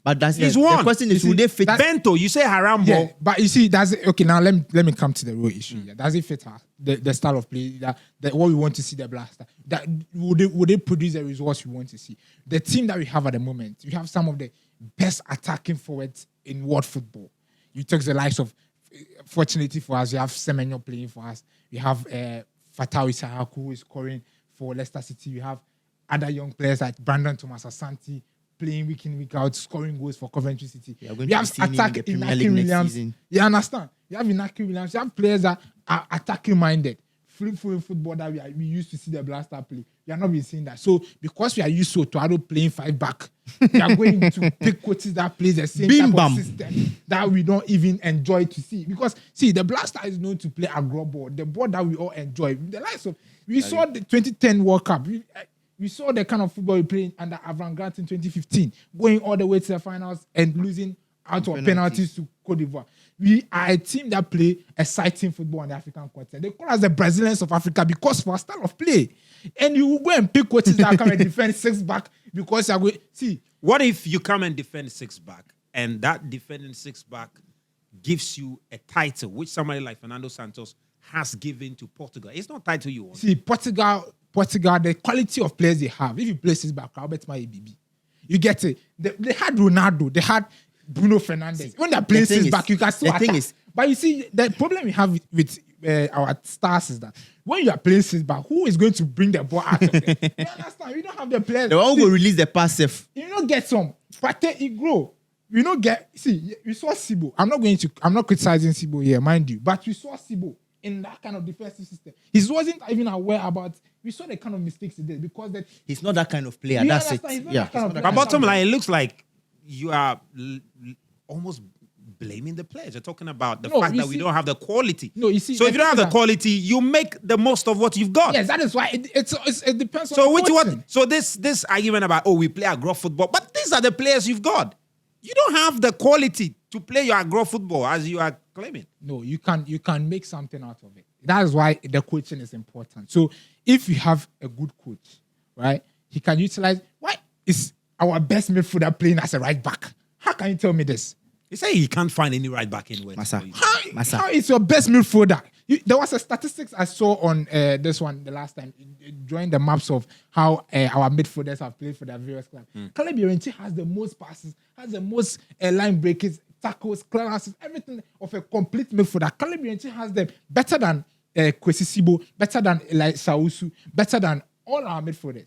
But that's He's the won. question is, You will see, they fit? Bento, you say Harambo. Yeah, but you see, does it, okay? Now let me come to the real issue. Yeah. Does it fit her? The style of play that what we want to see the Blaster? That would they produce the results we want to see? The team that we have at the moment, we have some of the best attacking forwards in world football. You take the likes of, fortunately for us, we have Semenyo playing for us. We have Fatau Isahaku who is scoring for Leicester City. We have other young players like Brandon Thomas Asante playing week in, week out, scoring goals for Coventry City. We are going We to have be seeing him in attack the Premier Inaki League next Williams. season. You understand? You have Inaki Williams. You have players that are attacking minded. Free football that we used to see the Blaster play. We are not been seeing that. So because we are used to Otuado playing 5 back, we are going to pick coaches that plays the same Bim type bam. of system that we don't even enjoy to see. Because see, the Blaster is known to play agro ball, the ball that we all enjoy. The likes of we saw the 2010 World Cup. We saw the kind of football we played under Avram Grant in 2015, going all the way to the finals and losing out of penalties to Cote d'Ivoire. We are a team that play exciting football on the African continent. They call us the Brazilians of Africa because of our style of play. And you will go and pick coaches that come and defend 6 back because you are going. See, What if you come and defend 6 back and that defending 6 back gives you a title, which somebody like Fernando Santos has given to Portugal? It's not title you want. see, Portugal, the quality of players they have. If you play 6 back, I'll bet my ABB. You get it. They had Ronaldo. They had Bruno Fernandes. When they're playing the thing 6 is- back, you can still the thing attack. is- But you see, the problem we have with our stars is that when you are playing 6 back, who is going to bring the ball out of them? You understand? We don't have the players. The one See, who will release the pass safe. you don't get some. Pate Igro. We don't get. See, we saw Sibo. I'm not criticizing Sibo here, mind you. But we saw Sibo in that kind of defensive system. He wasn't even aware about. We saw the kind of mistakes he did because that. He's not that kind of player. You That's it. understand? He's not Yeah. that kind of he's not But player. bottom line, it looks like you are almost blaming the players. You're talking about the No, fact you that we see- don't have the quality. No, you see, So if you don't have the that- quality, you make the most of what you've got. Yes, that is why it depends on. So the which what? coaching. So this argument about we play agro football, but these are the players you've got. You don't have the quality to play your agro football as you are claiming. No, you can make something out of it. That is why the coaching is important. So if you have a good coach, right, he can utilize. Why is our best midfielder playing as a right back? How can you tell me this? You say he can't find any right back anywhere. Massa. How is your best midfielder? There was a statistics I saw on this one the last time, drawing the maps of how our midfielders have played for their various clubs. Caleb Llorente has the most passes, has the most line breakers, tackles, clearances, everything of a complete midfielder. Caleb Llorente has them better than Kwesi Sibo, better than like Sausu, better than all our midfielders.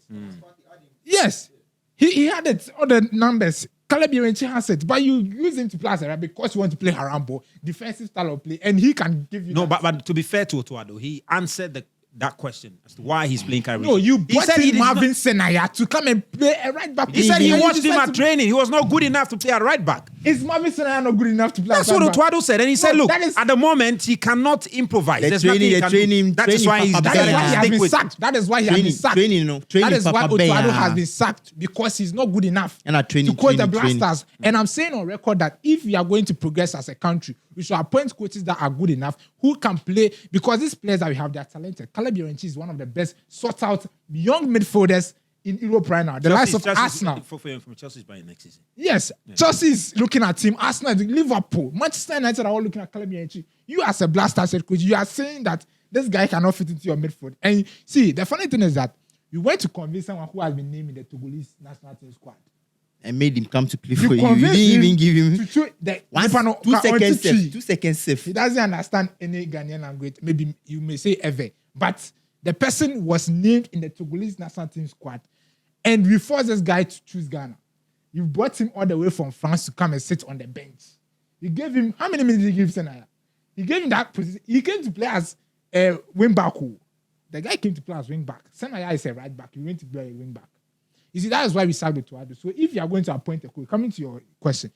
Yes, he had it, all the numbers. Caleb Llorente has it, but you use him to play as a right because you want to play Harambo, defensive style of play, and he can give you. No, that. but to be fair to Otuado, he answered that question as to why he's playing Kyrie. No, you he brought said he in did Marvin not- Senaya to come and play a right back. He said he And you watched him decide at to- training. He was not good enough to play at right back. Is Marvin Senaya not good enough to play? That's at what right back? Otuado said. And he said, No, look, that is- at the moment, he cannot improvise. The There's training- nothing he the can training- do. That is why he's training That is why he Papa has stick been with. sacked. That is why he has been sacked. That is why Papa Otuado Bear. has been sacked because he's not good enough And to coach the training. Blasters. And I'm saying on record that if we are going to progress as a country, we should appoint coaches that are good enough who can play because these players that we have, they are talented. Caleb Llorente is one of the best sought out young midfielders in Europe right now. The likes of Arsenal. From Chelsea's buying next season. Yes, Chelsea is looking at him. Arsenal, Liverpool, Manchester United are all looking at Caleb Llorente. You as a Blasters head coach, you are saying that this guy cannot fit into your midfield. And see, the funny thing is that we went to convince someone who has been named in the Togolese national team squad. and made him come to play You for you. You convinced didn't him even give him to choose the once, Nippon 2 seconds Ontichi. safe. 2 seconds safe. He doesn't understand any Ghanaian language. Maybe you may say ever, but the person was named in the Togolese national team squad, and we forced this guy to choose Ghana. You brought him all the way from France to come and sit on the bench. You gave him how many minutes did you give Senaya? You gave him that position. He came to play as a wing back. The guy came to play as wing back. Senaya is a right back. He went to play a wing back. You see, that is why we sacked Tuado. So if you are going to appoint a coach, coming to your question,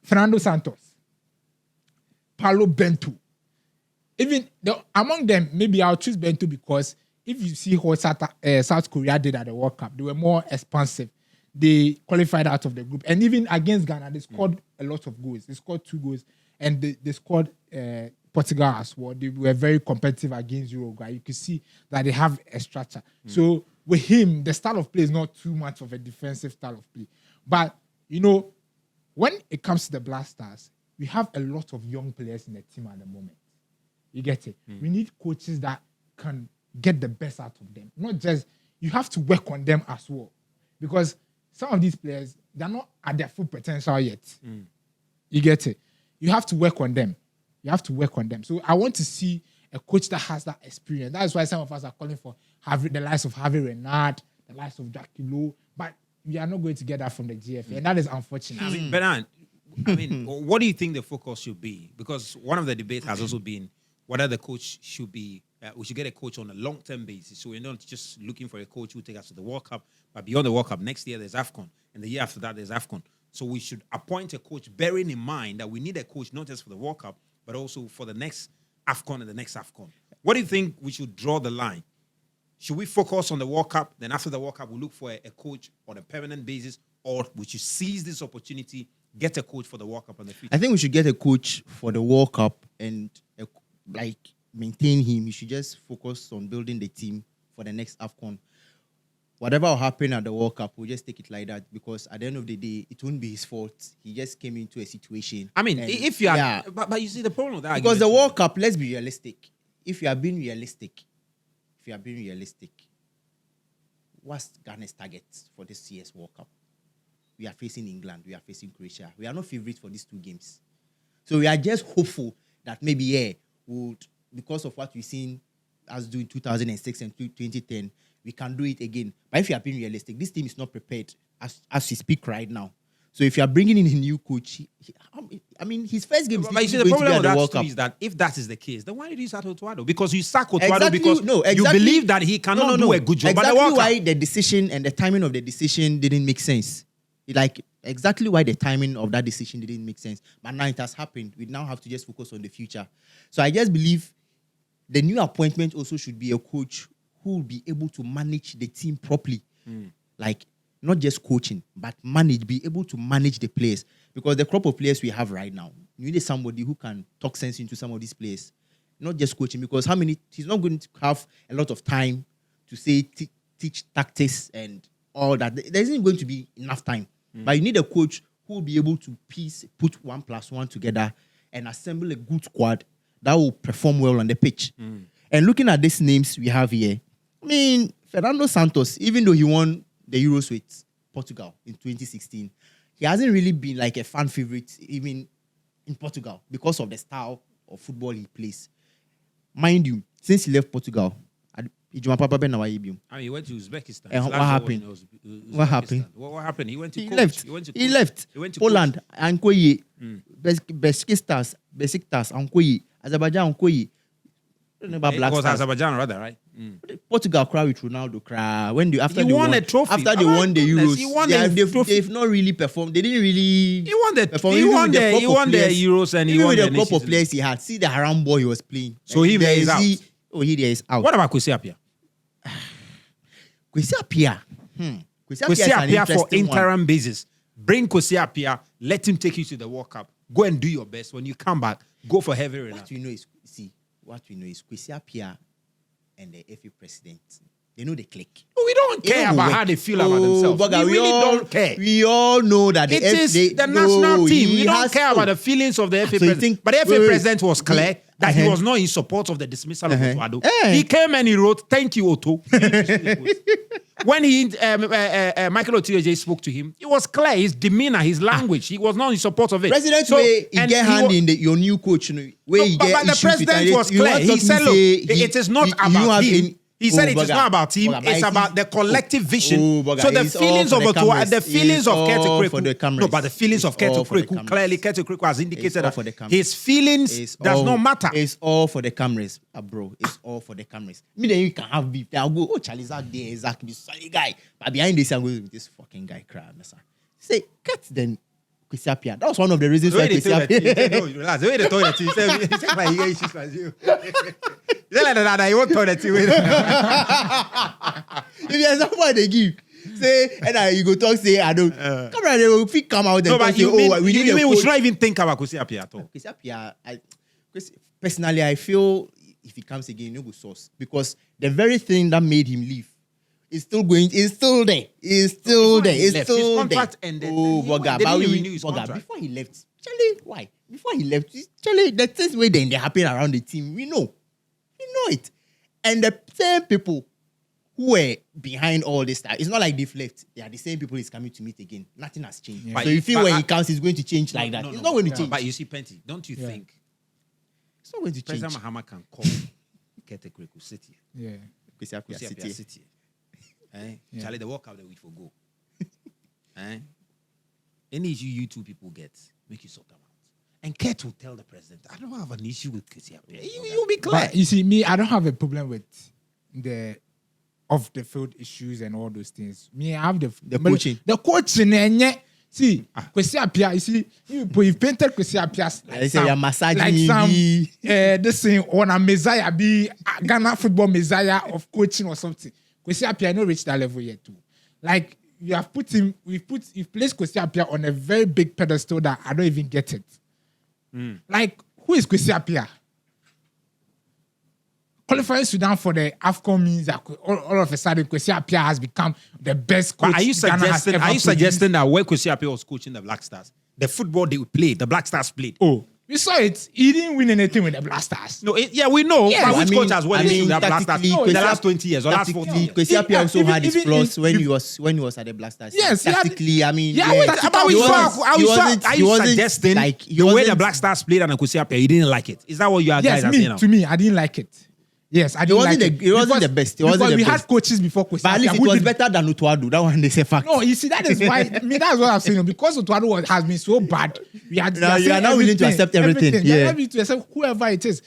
Fernando Santos, Paulo Bento, even among them, maybe I'll choose Bento because if you see what South Korea did at the World Cup, they were more expansive. They qualified out of the group. And even against Ghana, they scored a lot of goals. They scored 2 goals. And they scored Portugal as well. They were very competitive against Uruguay. You can see that they have a structure. So with him, the style of play is not too much of a defensive style of play. But, when it comes to the Black Stars, we have a lot of young players in the team at the moment. You get it? We need coaches that can get the best out of them. Not just, you have to work on them as well. Because some of these players, they're not at their full potential yet. You get it? You have to work on them. So I want to see a coach that has that experience. That is why some of us are calling for the likes of Harvey Renard, the likes of Jackie Lowe, but we are not going to get that from the GFA, and that is unfortunate. Bernard, what do you think the focus should be? Because one of the debates has also been whether the coach should be, we should get a coach on a long-term basis. So we're not just looking for a coach who will take us to the World Cup, but beyond the World Cup, next year there's AFCON, and the year after that there's AFCON. So we should appoint a coach bearing in mind that we need a coach not just for the World Cup, but also for the next AFCON and the next AFCON. What do you think we should draw the line? Should we focus on the World Cup, then after the World Cup we'll look for a coach on a permanent basis, or we should seize this opportunity, get a coach for the World Cup and the future? I think we should get a coach for the World Cup and maintain him. You should just focus on building the team for the next AFCON. Whatever will happen at the World Cup, we'll just take it like that, because at the end of the day, it won't be his fault. He just came into a situation. I mean, if you are, but you see the problem with that because the argument, World Cup, let's be realistic. If you are being realistic, what's Ghana's target for this year's World Cup? We are facing England. We are facing Croatia. We are not favorites for these 2 games. So we are just hopeful that maybe, because of what we've seen us do in 2006 and 2010, we can do it again. But if you are being realistic, this team is not prepared as we speak right now. So if you are bringing in a new coach, his first game is but you see, the problem with that is that if that is the case, then why did you start Otuado? Because you sack Otuado because you believe that he cannot do a good job. Exactly why the decision and the timing of the decision didn't make sense. Exactly why the timing of that decision didn't make sense. But now it has happened. We now have to just focus on the future. So I just believe the new appointment also should be a coach who will be able to manage the team properly. Not just coaching, but be able to manage the players. Because the crop of players we have right now, you need somebody who can talk sense into some of these players. Not just coaching, because he's not going to have a lot of time to say, teach tactics and all that. There isn't going to be enough time. But you need a coach who will be able to put 1+1 together and assemble a good squad that will perform well on the pitch. And looking at these names we have here, Fernando Santos, even though he won the Euros with Portugal in 2016, he hasn't really been like a fan favorite even in Portugal because of the style of football he plays. Mind you, since he left Portugal, he went to Uzbekistan. And what happened? What happened? What happened? He went to He coach. left. He left Poland, Ankoye, Besiktas, Ankoye, Azerbaijan, Ankoye. It was Azerbaijan rather, right? Portugal cry with Ronaldo. He won a trophy. After they won the Euros, he won the trophy. they've not really performed. They didn't really. He won the perform. He Even won with the crop of players, Euros and he even won with the the crop of Nations players he had. See the haram ball he was playing. So he there is out. He there is out. What about Kwesi Appiah? Kwesi Appiah. Kwesi Appiah for interim basis. Bring Kwesi Appiah. Let him take you to the World Cup. Go and do your best. When you come back, go for heavy runner. What we know is Kwesi Appiah and the FA president. They know they click. We don't care about how they feel about themselves. We really don't care. We all know that it is the national team. We don't care about the feelings of the FA president. But the FA president was clear that he was not in support of the dismissal of Otuado. He came and he wrote, "Thank you, Otto." when Michael Otieje spoke to him, it was clear his demeanor, his language. He was not in support of it. President way he get hand in your new coach. Where he get but the president was clear. He said, "Look, it is not about him." He said it is not about him, it's about the collective vision. So the feelings of the feelings of Kete Kweku, no, but the feelings of Kete Kweku, clearly Kete Kweku has indicated that his feelings does not matter. It's all for the cameras, bro. It's all for the cameras. Me then you can have beef. I'll go, oh, Charlie's out there, exactly, sorry guy. But behind this, I'm going with this fucking guy crap. Say, cut then. Kwesi Appiah. That was one of the reasons why Kwesi Appiah. No, relax. The way they told it, he said like he got issues like you. He said like that, he won't told it to you. If there's someone they give, say, and you go talk, say, I don't. Come on, they will come out and no, but say, we need we should not even think about Kwesi Appiah at all. Kwesi Appiah, personally, I feel if he comes again, no good source. Because the very thing that made him leave, it's still going. It's still there. It's still there. It's still his there. contract ended. Oh, Boga, before he left, Charlie, why? Before he left, Charlie, the things where they happen around the team, we know it, and the same people who were behind all this stuff. It's not like they've left. They are the same people he's coming to meet again. Nothing has changed. Yeah. So you feel when he comes, he's going to change like that. It's not going to change. But you see, Penty, don't you think it's not going to change? President Mahama can call Kete Kweku City. Yeah. Kwesi Appiah City. Yeah. Charlie, the walk out the week for go. Any issue you two people get, make you sort them out. And Kate will tell the president, I don't have an issue with Kwesi Appiah. You'll be clear. But you see, me, I don't have a problem with the off the field issues and all those things. Me, I have the coaching. The coaching, and yet, see, Kwesi Appiah, you see, you've painted Kwesi Appiah like this thing on a messiah, be a Ghana football messiah of coaching or something. Kwesi Appiah not reached that level yet too. Like you have put him, you've placed Kwesi Appiah on a very big pedestal that I don't even get it. Like who is Kwesi Appiah? Qualifying Sudan for the AFCON means that all of a sudden Kwesi Appiah has become the best coach. But are you suggesting that when Kwesi Appiah was coaching the Black Stars, the football they played, the Black Stars played? Oh. We saw it. He didn't win anything with the Black Stars. No, we know. Yes. But which coach has won anything with the Black Stars in the last 20 years or last 40 years? Kwesi Appiah also had his flaws when he was at the Black Stars. Yes, tactically, I mean, are you suggesting like the way the Black Stars played and Kwesi Appiah, you didn't like it? Is that what you are guys are saying now? To me, I didn't like it. Yes, I didn't like it. It wasn't the best. It wasn't the best. We had coaches before Kwesi Appiah. But at least it was better than Otuado. That one they say fact. No, you see, that is why. That's what I'm saying. Because Otuado has been so bad, you are now willing to accept everything. You are not willing to accept whoever it is.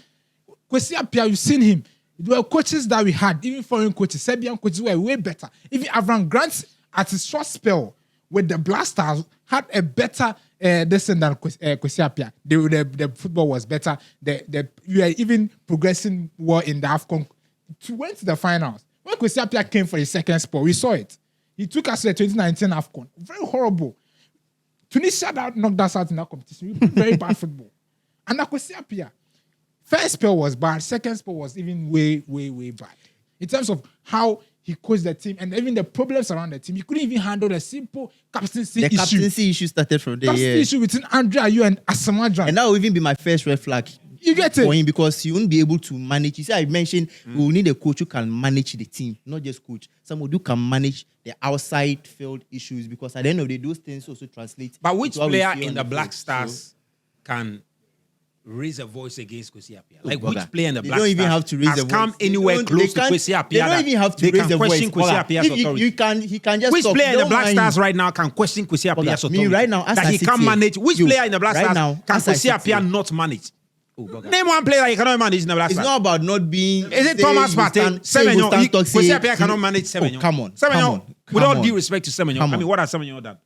Kwesi Appiah, you've seen him. There were coaches that we had, even foreign coaches, Serbian coaches were way better. Even Avram Grant, at his short spell with the Black Stars, had a better descent than Kwesi Appiah. The football was better. We were even progressing well in the AFCON. Went to the finals. When Kwesi Appiah came for his second spot, we saw it. He took us to the 2019 AFCON. Very horrible. Tunisia knocked us out in that competition. We played very bad football. And Kwesi Appiah, first spell was bad. Second spell was even way, way, way bad. In terms of how he coached the team and even the problems around the team. He couldn't even handle the simple captaincy issue. The captaincy issue started from there. Captaincy issue between Andrea Ayew and Asamoah. And that will even be my first red flag. You get it? For him, because he won't be able to manage. You see, I mentioned we will need a coach who can manage the team, not just coach. Someone who can manage the outside field issues, because at the end of the day, those things also translate. But which player in the Black Stars can raise a voice against Kwesi Appiah? Like which player in the Black Stars even have to raise has a come voice. anywhere close to Kwesi Appiah? They don't even have to raise a voice. Question Kwesi Appiah's authority. He can just which stop. player in the Black Stars right now can question Kwesi Appiah's authority? Right now, as that he can manage. Which player in the Black Stars can Kwesi Appiah not manage? Name one player that he cannot manage in the Black Stars. It's not about not being. Is it Thomas Partey? Semenyo. Kwesi Appiah cannot manage Semenyo. Come on. Semenyo. With all due respect to Semenyo, I mean, what has Semenyo done?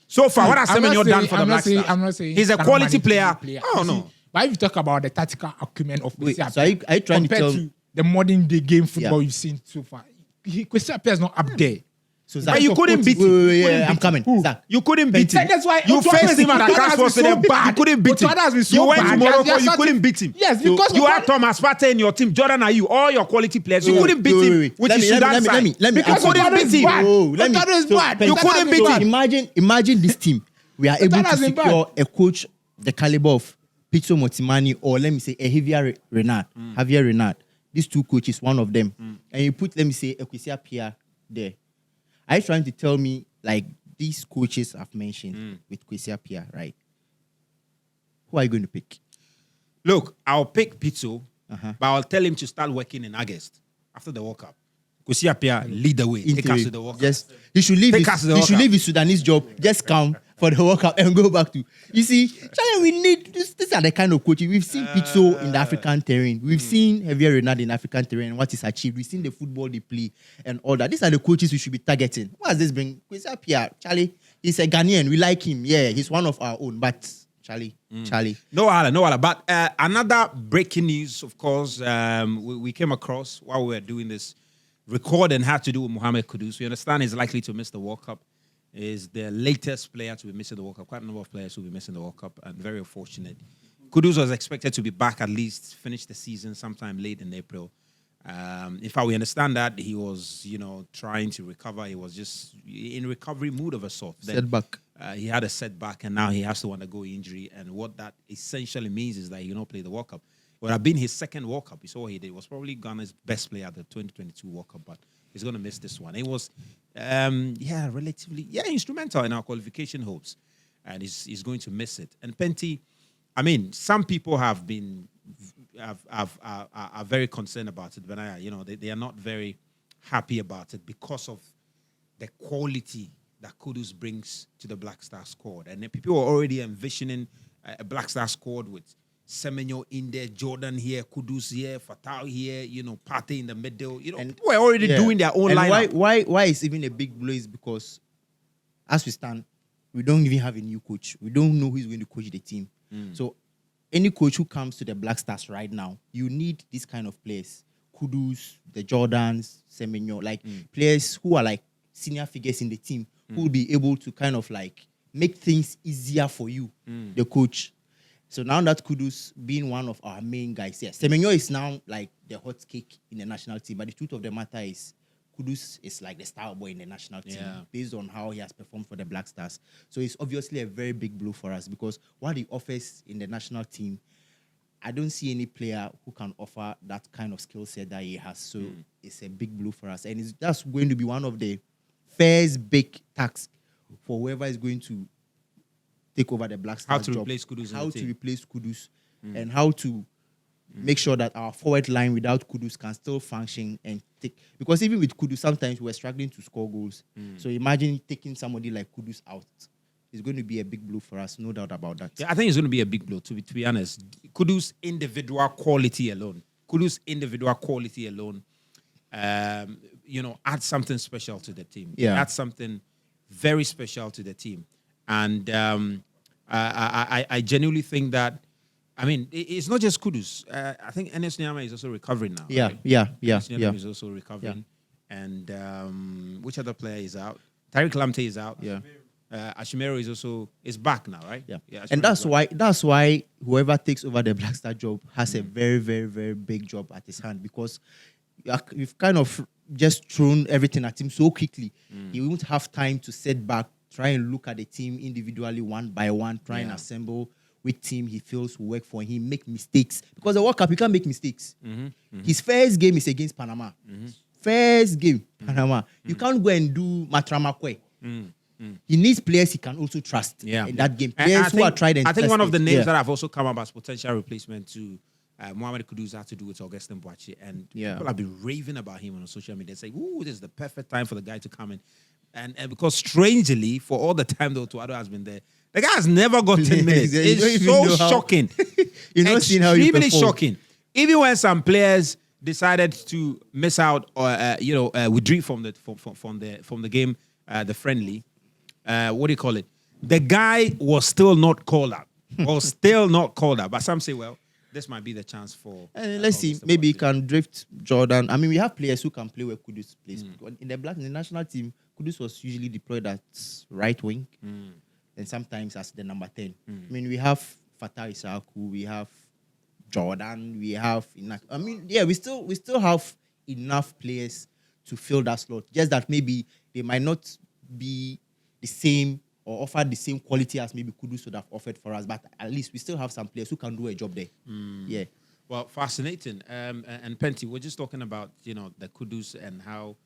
So far, what has Semenyo done for the Black Stars? I'm not saying he's a quality player. Oh no. But if you talk about the tactical acumen of Kwesi Appiah, so are you trying to tell to the modern day game football you've seen so far, Kwesi Appiah is not up there. So but you couldn't beat him. I'm coming. You couldn't beat him. That's why you faced him at the Casper Stadium. You couldn't beat him. You went to Morocco. You couldn't beat him. Yes, because you had Thomas Partey in your team. Jordan Ayew, all your quality players. You couldn't beat him. Which is Sudan side. Let me. Because Otuado is bad. You couldn't beat him. Imagine this team. We are able to secure a coach the caliber of Pitso Motimani, or let me say a Javier Renard. These two coaches, one of them, and you put, let me say, a Kwesi Appiah there. Are you trying to tell me, like, these coaches I've mentioned with Kwesi Appiah, right? Who are you going to pick? Look, I'll pick Pizzo, but I'll tell him to start working in August after the World Cup. Kwesi Appiah, lead the way. Take us to the World Cup. Yes, he should leave. He should leave his Sudanese job. Just come for the World Cup and go back to. You see, Charlie, we need this. These are the kind of coaches we've seen. Pizzo in the African terrain. We've seen Javier Renard in African terrain and what he's achieved. We've seen the football they play and all that. These are the coaches we should be targeting. What does this bring? Kwesi Appiah, Charlie, he's a Ghanaian. We like him. Yeah, he's one of our own. But Charlie. No other. But another breaking news, of course, we came across while we were doing this record and had to do with Mohamed Kudus. We understand he's likely to miss the World Cup. Is the latest player to be missing the World Cup. Quite a number of players will be missing the World Cup, and very unfortunate. Kudus was expected to be back at least, finish the season sometime late in April. In fact, we understand that he was, trying to recover. He was just in recovery mood of a sort. Setback. He had a setback, and now he has to undergo injury. And what that essentially means is that he will not play the World Cup. It would have been his second World Cup. You saw what he did. He was probably Ghana's best player at the 2022 World Cup, but he's going to miss this one. It was, relatively instrumental in our qualification hopes, and he's going to miss it. And Penty, I mean, some people have been are very concerned about it, but they are not very happy about it because of the quality that Kudus brings to the Black Star squad. And then people were already envisioning a Black Star squad with Semenyo in there, Jordan here, Kudus here, Fatal here, Partey in the middle. And people were already doing their own lineup. Why it's even a big blow is because, as we stand, we don't even have a new coach. We don't know who's going to coach the team. So any coach who comes to the Black Stars right now, you need this kind of players. Kudus, the Jordans, Semenyo, like players who are like senior figures in the team who will be able to kind of like make things easier for you, the coach. So now that Kudus being one of our main guys, yes, Semenyo is now like the hot cake in the national team. But the truth of the matter is, Kudus is like the star boy in the national team based on how he has performed for the Black Stars. So it's obviously a very big blow for us because what he offers in the national team, I don't see any player who can offer that kind of skill set that he has. So it's a big blow for us. And that's going to be one of the first big tasks for whoever is going to take over the Black Stars job. How to replace Kudus and how to make sure that our forward line without Kudus can still function and take. Because even with Kudus, sometimes we're struggling to score goals. So imagine taking somebody like Kudus out. It's going to be a big blow for us, no doubt about that. Yeah, I think it's going to be a big blow, to be honest. Kudus' individual quality alone, adds something special to the team. Yeah. Adds something very special to the team. And I genuinely think that, I mean, it's not just Kudus. I think Enes Nyama is also recovering now. Yeah. Right? Enes Nyama is also recovering. Yeah. And which other player is out? Tariq Lamptey is out. Yeah. Ashimero is back now, right? Yeah. And that's why whoever takes over the Black Star job has a very, very, very big job at his hand, because we've kind of just thrown everything at him so quickly. He won't have time to sit back, try and look at the team individually one by one, try and assemble which team he feels will work for him, make mistakes. Because the World Cup, you can't make mistakes. His first game is against Panama. First game, Panama. You can't go and do Matramakwe. He needs players he can also trust in that game. Players who are tried and tested. I think one of the names that have also come up as potential replacement to Mohamed Kudus had to do with Augustin Boachi. And people have been raving about him on social media, saying, ooh, this is the perfect time for the guy to come in. And because strangely, for all the time though Tuado has been there, the guy has never got 10 minutes. It's so shocking. You've not seen how he performed. Extremely shocking. Even when some players decided to miss out or withdrew from the game, the friendly, what do you call it? The guy was still not called up. But some say, well, this might be the chance for. Let's see. Maybe he can drift Jordan. I mean, we have players who can play where Kudus plays. In the national team, Kudus was usually deployed at right wing and sometimes as the number 10. I mean, we have Fatah Isaku, we have Jordan, we have enough. I mean, we still have enough players to fill that slot. Just that maybe they might not be the same or offer the same quality as maybe Kudus would have offered for us, but at least we still have some players who can do a job there. Yeah. Well, fascinating. And Penty, we're just talking about the Kudus and how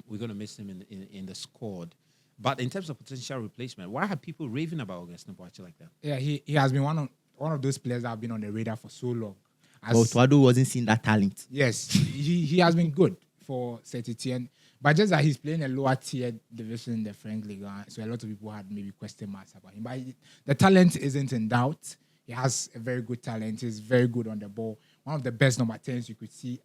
We're going to miss him in the squad. But in terms of potential replacement, why are people raving about Augustine Boachi like that? Yeah, he has been one of those players that have been on the radar for so long. But Tuado wasn't seeing that talent. Yes, he has been good for Saint-Etienne, but just that he's playing a lower tier division in the French League, so a lot of people had maybe question marks about him. But the talent isn't in doubt. He has a very good talent. He's very good on the ball. One of the best number 10s you could see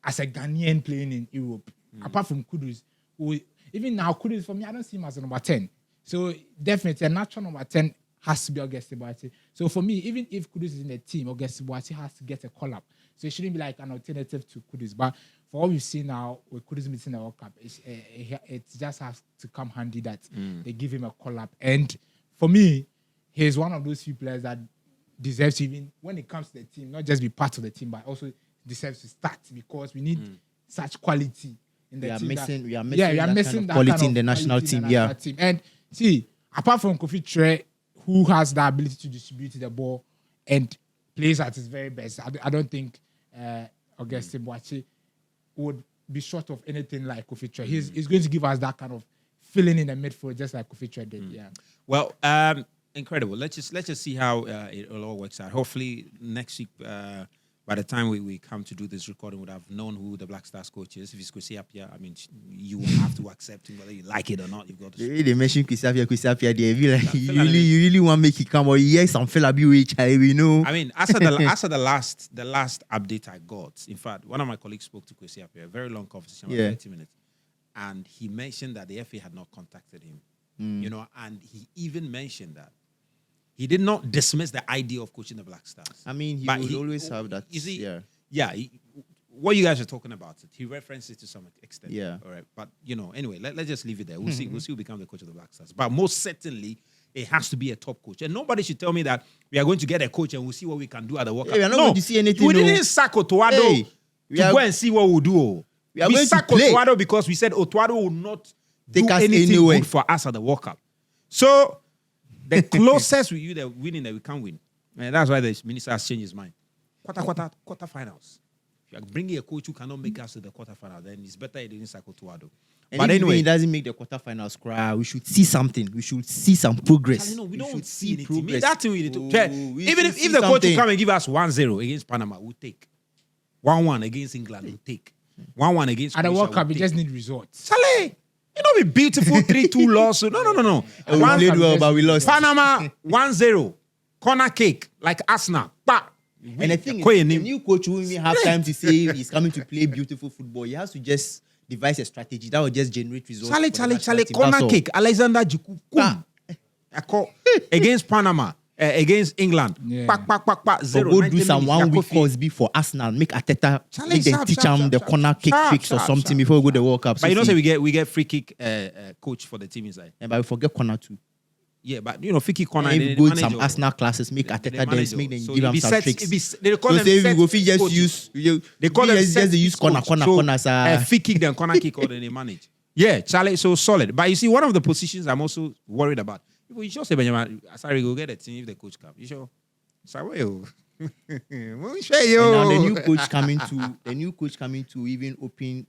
as a Ghanaian playing in Europe, apart from Kudus, who even now Kudus, for me, I don't see him as a number 10. So definitely a natural number 10 has to be Augustine Boachi. So for me, even if Kudus is in the team, Augustine Boachi has to get a call-up. So it shouldn't be like an alternative to Kudus. But for what we've seen now, with Kudus missing the World Cup, it just has to come handy that they give him a call-up. And for me, he's one of those few players that deserves to, even when it comes to the team, not just be part of the team, but also deserves to start, because we need such quality in the team. We are missing that quality in the national team. Yeah. Team. And see, apart from Kofi Tre, who has the ability to distribute the ball and plays at his very best, I don't think Augustine Boachi would be short of anything like Kofi Tre. He's going to give us that kind of feeling in the midfield, just like Kofi Tre did. Yeah. Well, incredible. Let's just see how it all works out. Hopefully next week, by the time we come to do this recording, we'd have known who the Black Stars coach is. If it's Kwesi Appiah, I mean, you will have to accept him whether you like it or not. You've got to. They mentioned Kwesi Appiah. They feel like you really want to make it come, or yes, I'm feel like we know. I mean, after the last update I got, in fact, one of my colleagues spoke to Kwesi Appiah, a very long conversation, about 30 minutes, and he mentioned that the FA had not contacted him. You know, and he even mentioned that he did not dismiss the idea of coaching the Black Stars. I mean, he would always have that. You see, what you guys are talking about, he references to some extent. Yeah. All right. But, you know, anyway, let's just leave it there. We'll see who becomes the coach of the Black Stars. But most certainly, it has to be a top coach. And nobody should tell me that we are going to get a coach and we'll see what we can do at the World Cup. We are not going to see anything. We didn't sack Otuado to go and see what we'll do. We sacked Otuado because we said Otuado will not do anything good for us at the World Cup. So, the closest with you that winning that we can't win. And that's why the minister has changed his mind. Quarterfinals. If you are bringing a coach who cannot make us to the quarterfinal, then it's better he didn't sack Otuado. But anyway, he doesn't make the quarterfinals cry. We should see something. We should see some progress. No, we don't see anything. That thing we need to. Even if the coach will come and give us 1-0 against Panama, we'll take. 1-1 against England, we'll take. 1-1 against at the World Cup, we just need results. Chale! You know, be beautiful 3-2 loss. No. We played well, but we lost. Panama 1-0. Corner kick, like Arsenal. And I think the new coach won't even have time to say he's coming to play beautiful football. He has to just devise a strategy that will just generate results. Chale, corner kick. Alexander Juku. Against Panama. Against England. Zero. Go do some 1 week course before Arsenal. Make Ateta, make them teach them the corner kick tricks or something before we go to the World Cup. But you know, say we get free kick coach for the team inside. But we forget corner too. Yeah, but you know, free kick corner. And if we go to some Arsenal classes, make Ateta dance, make them give them some tricks. They call them say we go just use. They call them just use corner. Free kick then corner kick or then they manage. Yeah, Charlie, so solid. But you see, one of the positions I'm also worried about. You sure say Benjamin, sorry, go get a team if the coach comes. You sure? Sorry, yo. And now the new coach coming to even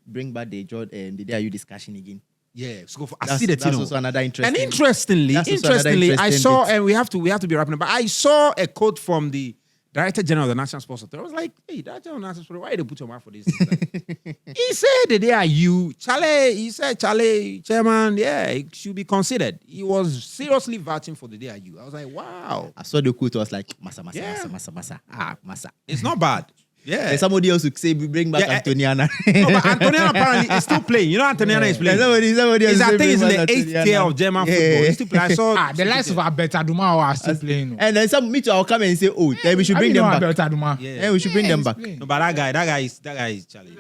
bring back the job and the DIU discussion again. Yeah, so I see the team. That's also another interesting. And interestingly, I saw, and we have to be wrapping up. But I saw a quote from the Director General of the National Sports Authority. I was like, hey, Director General of the National Sports Authority, why did they put your mouth for this? He said the DIU, Charlie, Chairman, yeah, it should be considered. He was seriously vouching for the DIU. I was like, wow. I saw the quote, I was like, Masa. Masa. It's not bad. Yeah. And somebody else would say, we bring back Antoniana. No, but Antoniana apparently is still playing. You know, Antoniana is playing. Somebody else. I think he's in the 8th tier of German football. He's still playing. I saw the likes of Alberto Aduma are still playing. And then me too, I'll come and say, oh, then we should bring them back. Yeah, we should bring them back. No, but that guy is Charlie.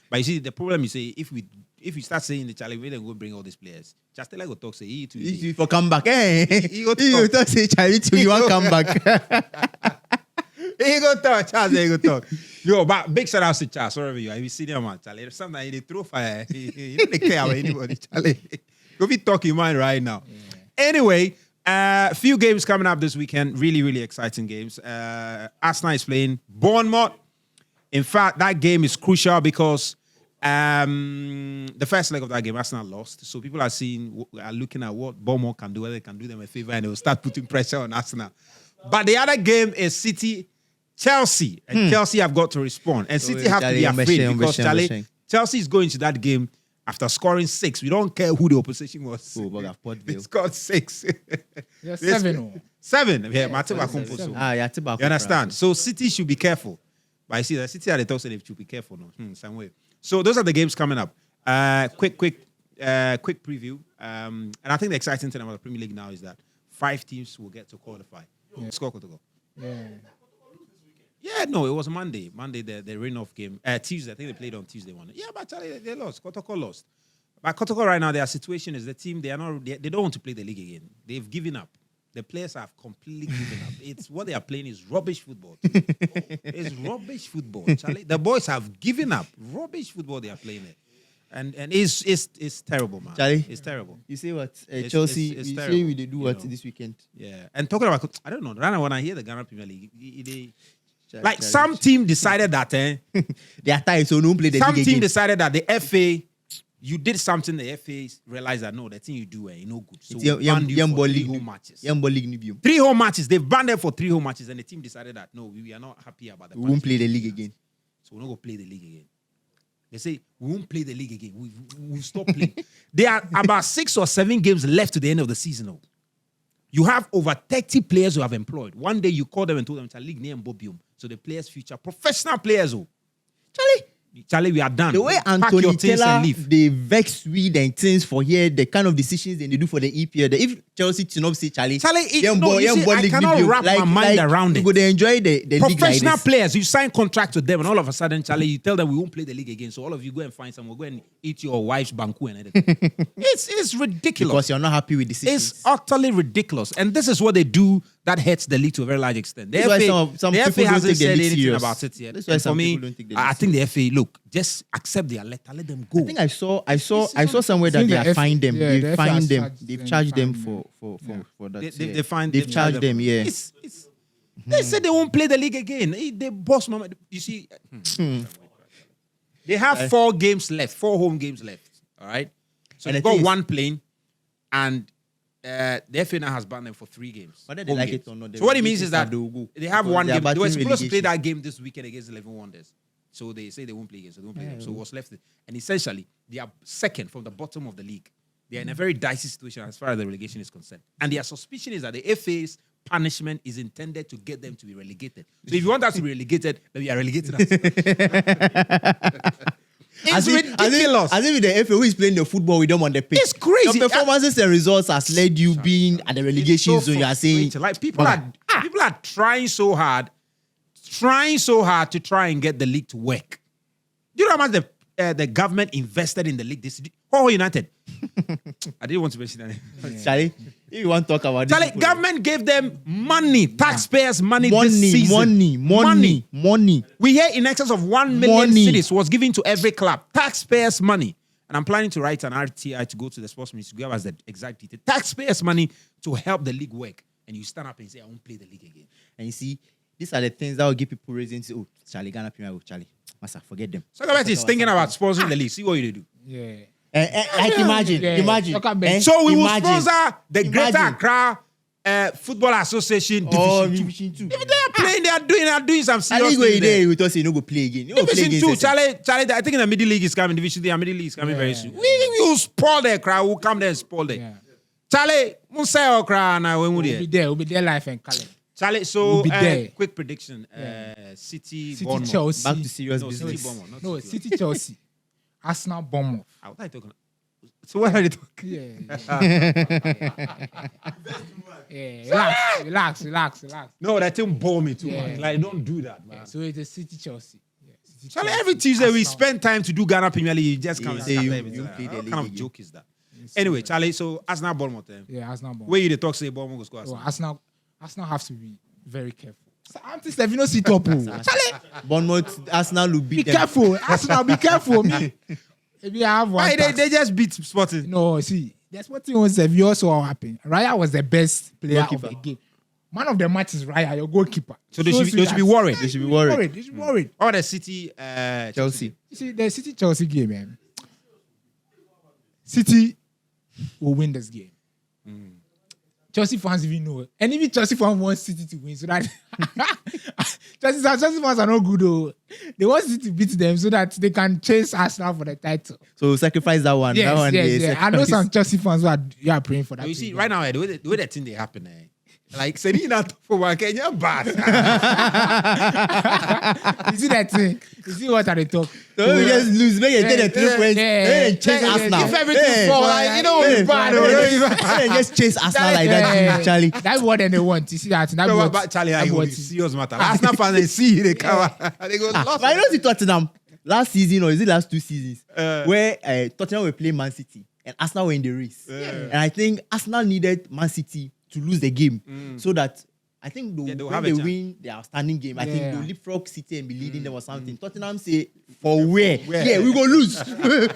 But you see, the problem is, if you start saying the Charlie, we then go bring all these players. Just tell go talk, say he too. If you come back, he go talk, say Charlie too, you want come back. He go talk, Charles. He go talk. Yo, but big shout out to Charles. Wherever you are, if you see them, man, Charlie. Sometimes they throw fire. He don't care about anybody, Charlie. Go be talking mind right now. Yeah. Anyway, few games coming up this weekend. Really, really exciting games. Arsenal is playing Bournemouth. In fact, that game is crucial because The first leg of that game, Arsenal lost. So people are looking at what Bournemouth can do, whether they can do them a favor, and they will start putting pressure on Arsenal. But the other game is City-Chelsea. And Chelsea have got to respond. And City have to be afraid because Chelsea is going to that game after scoring 6. We don't care who the opposition was. They scored 6. Yeah, 7. 7. Yeah, Yeah, you understand? So City should be careful. But I see that City at the top, so they should be careful. No, some way. So those are the games coming up. Quick preview. And I think the exciting thing about the Premier League now is that 5 teams will get to qualify. Score to go. Yeah, no, it was Monday. Monday, the rain-off game. Tuesday, I think they played on Tuesday one. Yeah, but they lost. Kotoko lost. But Kotoko right now, their situation is the team, they don't want to play the league again. They've given up. The players have completely given up. It's what they are playing is rubbish football. It's rubbish football, Charlie. The boys have given up. Rubbish football they are playing it. And it's terrible, man. Charlie, it's terrible. You say what? Chelsea, it's you terrible, say we do what this weekend? Yeah. And talking about, I don't know, right now when I hear the Ghana Premier League, some team decided that they are tired, so don't play the some league team again. decided that the FA, you did something, the FA realized that no, the thing you do ain't no good. So we banned you for 3 home matches. 3 home matches. They've banned them for 3 home matches, and the team decided that no, we are not happy about that. We won't play the league again. So we're not going to play the league again. They say we won't play the league again. We'll stop playing. There are about 6 or 7 games left to the end of the season. Oh. You have over 30 players who have employed. One day you call them and told them it's a league name Bobium. So the players' future, professional players. Oh. Charlie, we are done. The way Anthony Taylor, they vex with and things for here, the kind of decisions they do for the EPL. If Chelsea to not say Charlie, I cannot wrap my mind around it. They enjoy the professional league players. You sign contract with them, and all of a sudden, Charlie, you tell them we won't play the league again. So all of you go and find someone, go and eat your wife's banku and everything. It's ridiculous because you're not happy with decisions. It's utterly ridiculous, and this is what they do that hurts the league to a very large extent. The FA hasn't said anything about it yet. And for me, I think the FA look just accept their letter, let them go. I think I saw somewhere that they have fined them. They've fined them. They've charged them for that. They've charged them. Yeah. They said they won't play the league again. They boss mama. You see, they have 4 games left, 4 home games left. All right. So they've got 1 playing, and the FA now has banned them for 3 games. Whether they like it or not. So what it means is that they have 1 game. They were supposed to play that game this weekend against 11 Wonders. So they say they won't play again. So they won't play again. So what's left? And essentially, they are second from the bottom of the league. They are in a very dicey situation as far as the relegation is concerned. And their suspicion is that the FA's punishment is intended to get them to be relegated. So if you want us to be relegated, then we are relegated. It's ridiculous. As if the FA who is playing the football with them on the pitch. It's crazy. Your performances and results has led you being at the relegation zone. You are saying like people are trying so hard to try and get the league to work. Do you know how much the government invested in the league this United? I didn't want to mention that. Charlie, if you want to talk about this, Charlie, government gave them money, taxpayers money this season. Money. We hear in excess of 1 million cities was given to every club. Taxpayers money. And I'm planning to write an RTI to go to the sports ministry to give us the exact detail. Taxpayers money to help the league work. And you stand up and say, I won't play the league again. And you see, these are the things that will give people reasons. Oh, Charlie, Ghana Premier, Charlie. Massa, forget them. Soccabet is thinking about sponsoring the league. See what you do. Yeah. Imagine. So we will sponsor the Greater Accra Football Association Division 2. If they are playing, they are doing some serious things there. We thought you no go play again. Division 2, Charlie, I think in the Middle League is coming. Division 3 and Middle League is coming very soon. We will spoil the crowd. We'll come there and spoil them. Yeah. Charlie, we'll say our crowd now. We'll be there live and color. Charlie, so quick prediction. City Bournemouth. Chelsea. Back to serious business. City Chelsea. Arsenal Bournemouth. What are you talking about? So what are you talking? Relax. No, that thing bore me too much. Like, don't do that, man. So it's a City Chelsea. Charlie, every Tuesday we spend time to do Ghana Premier League. You just come and scatter everything. What kind of joke is that? Anyway, Charlie, so Arsenal Bournemouth. Arsenal Bournemouth. Where you the talk say Bournemouth will score Arsenal? Arsenal have to be very careful. Anti-Stevino sit up. Charlie, Bournemouth, Arsenal will beat them. Be careful. Arsenal, be careful. Maybe I have one. Why they just beat Sporting? No, see, that's what was Sevilla saw happen. Raya was the best player of the game. Man of the match is Raya, your goalkeeper. So they should be worried. They should be worried. They should be worried. Or the City, Chelsea. You see, the City Chelsea game, man. City will win this game. Chelsea fans even know it. And even Chelsea fans want City to win so that Chelsea fans are not good though. They want City to beat them so that they can chase Arsenal for the title. So sacrifice that one. Yes, that one yes. I know some Chelsea fans who are praying for that. You see, right now, the way that thing they happen, like Serena for one Kenya bad. You see that thing? You see what are they talk? So we just lose. Make it take the 3 points. Then chase Arsenal. Give everything for like, you know it's bad. Then just chase Arsenal like that, Charlie. That's what they want. You see that? That's No, what but Charlie, I that's will what be serious matter. Arsenal fans, they see they cover. They go lost. But I know the Tottenham last season, or is it last 2 seasons, where Tottenham were playing Man City and Arsenal were in the race. And I think Arsenal needed Man City to lose the game so that I think when they win their outstanding game, I think they'll leapfrog City and be leading them or something. Tottenham say, for where? Yeah, we go lose. We go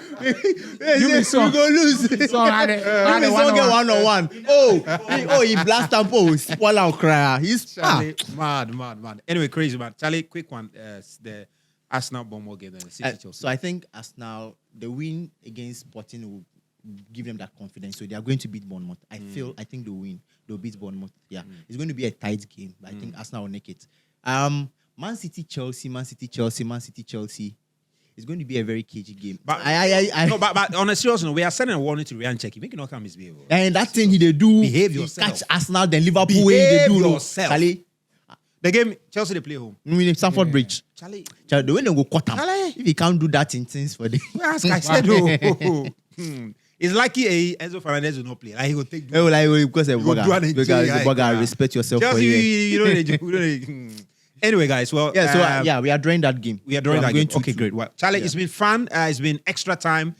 lose. So I get 1-on-1. Oh, he blast up. Oh, spoil out cry. He's Charlie, mad. Anyway, crazy man. Charlie, quick one. The Arsenal Bournemouth game, then City Chelsea. So I think Arsenal, the win against Sporting will give them that confidence. So they are going to beat Bournemouth. I think they'll win. They'll beat Bournemouth. Yeah. It's going to be a tight game, but I think Arsenal will make it. Man City, Chelsea. It's going to be a very cagey game. But but on a serious note, we are sending a warning to Ryan Checky. Make it not come misbehave. And that thing they do, Behave yourself. Catch Arsenal, then Liverpool. Behave They do yourself. Charlie, The game, Chelsea, they play home. Stamford Bridge. Charlie, The way they go cut them. Charlie. If he can't do that in things for them. ask I said, it's lucky Enzo Fernandez will not play. Like he will take. Because do an Bugger, respect yourself for Chelsea, you. you don't. Anyway, guys, well, we are drawing that game. We are drawing that game. Okay, to- great. Well, Charlie, it's been fun. It's been extra time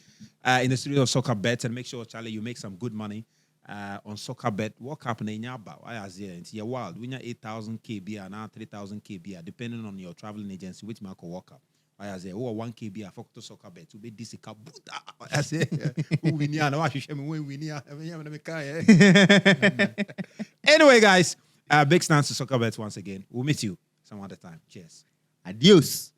in the studio of Soccabet, and make sure, Charlie, you make some good money on Soccabet. What happened in your bow? I as here, it's your wild. We 8,000 KB now 3,000 KB, depending on your traveling agency, which mark work up. I as here, 1 KB, I fuck to Soccabet to be this I say, we need to watch him when we need. Anyway, guys, big thanks to Soccabet once again. We'll meet you some other time. Cheers. Adios.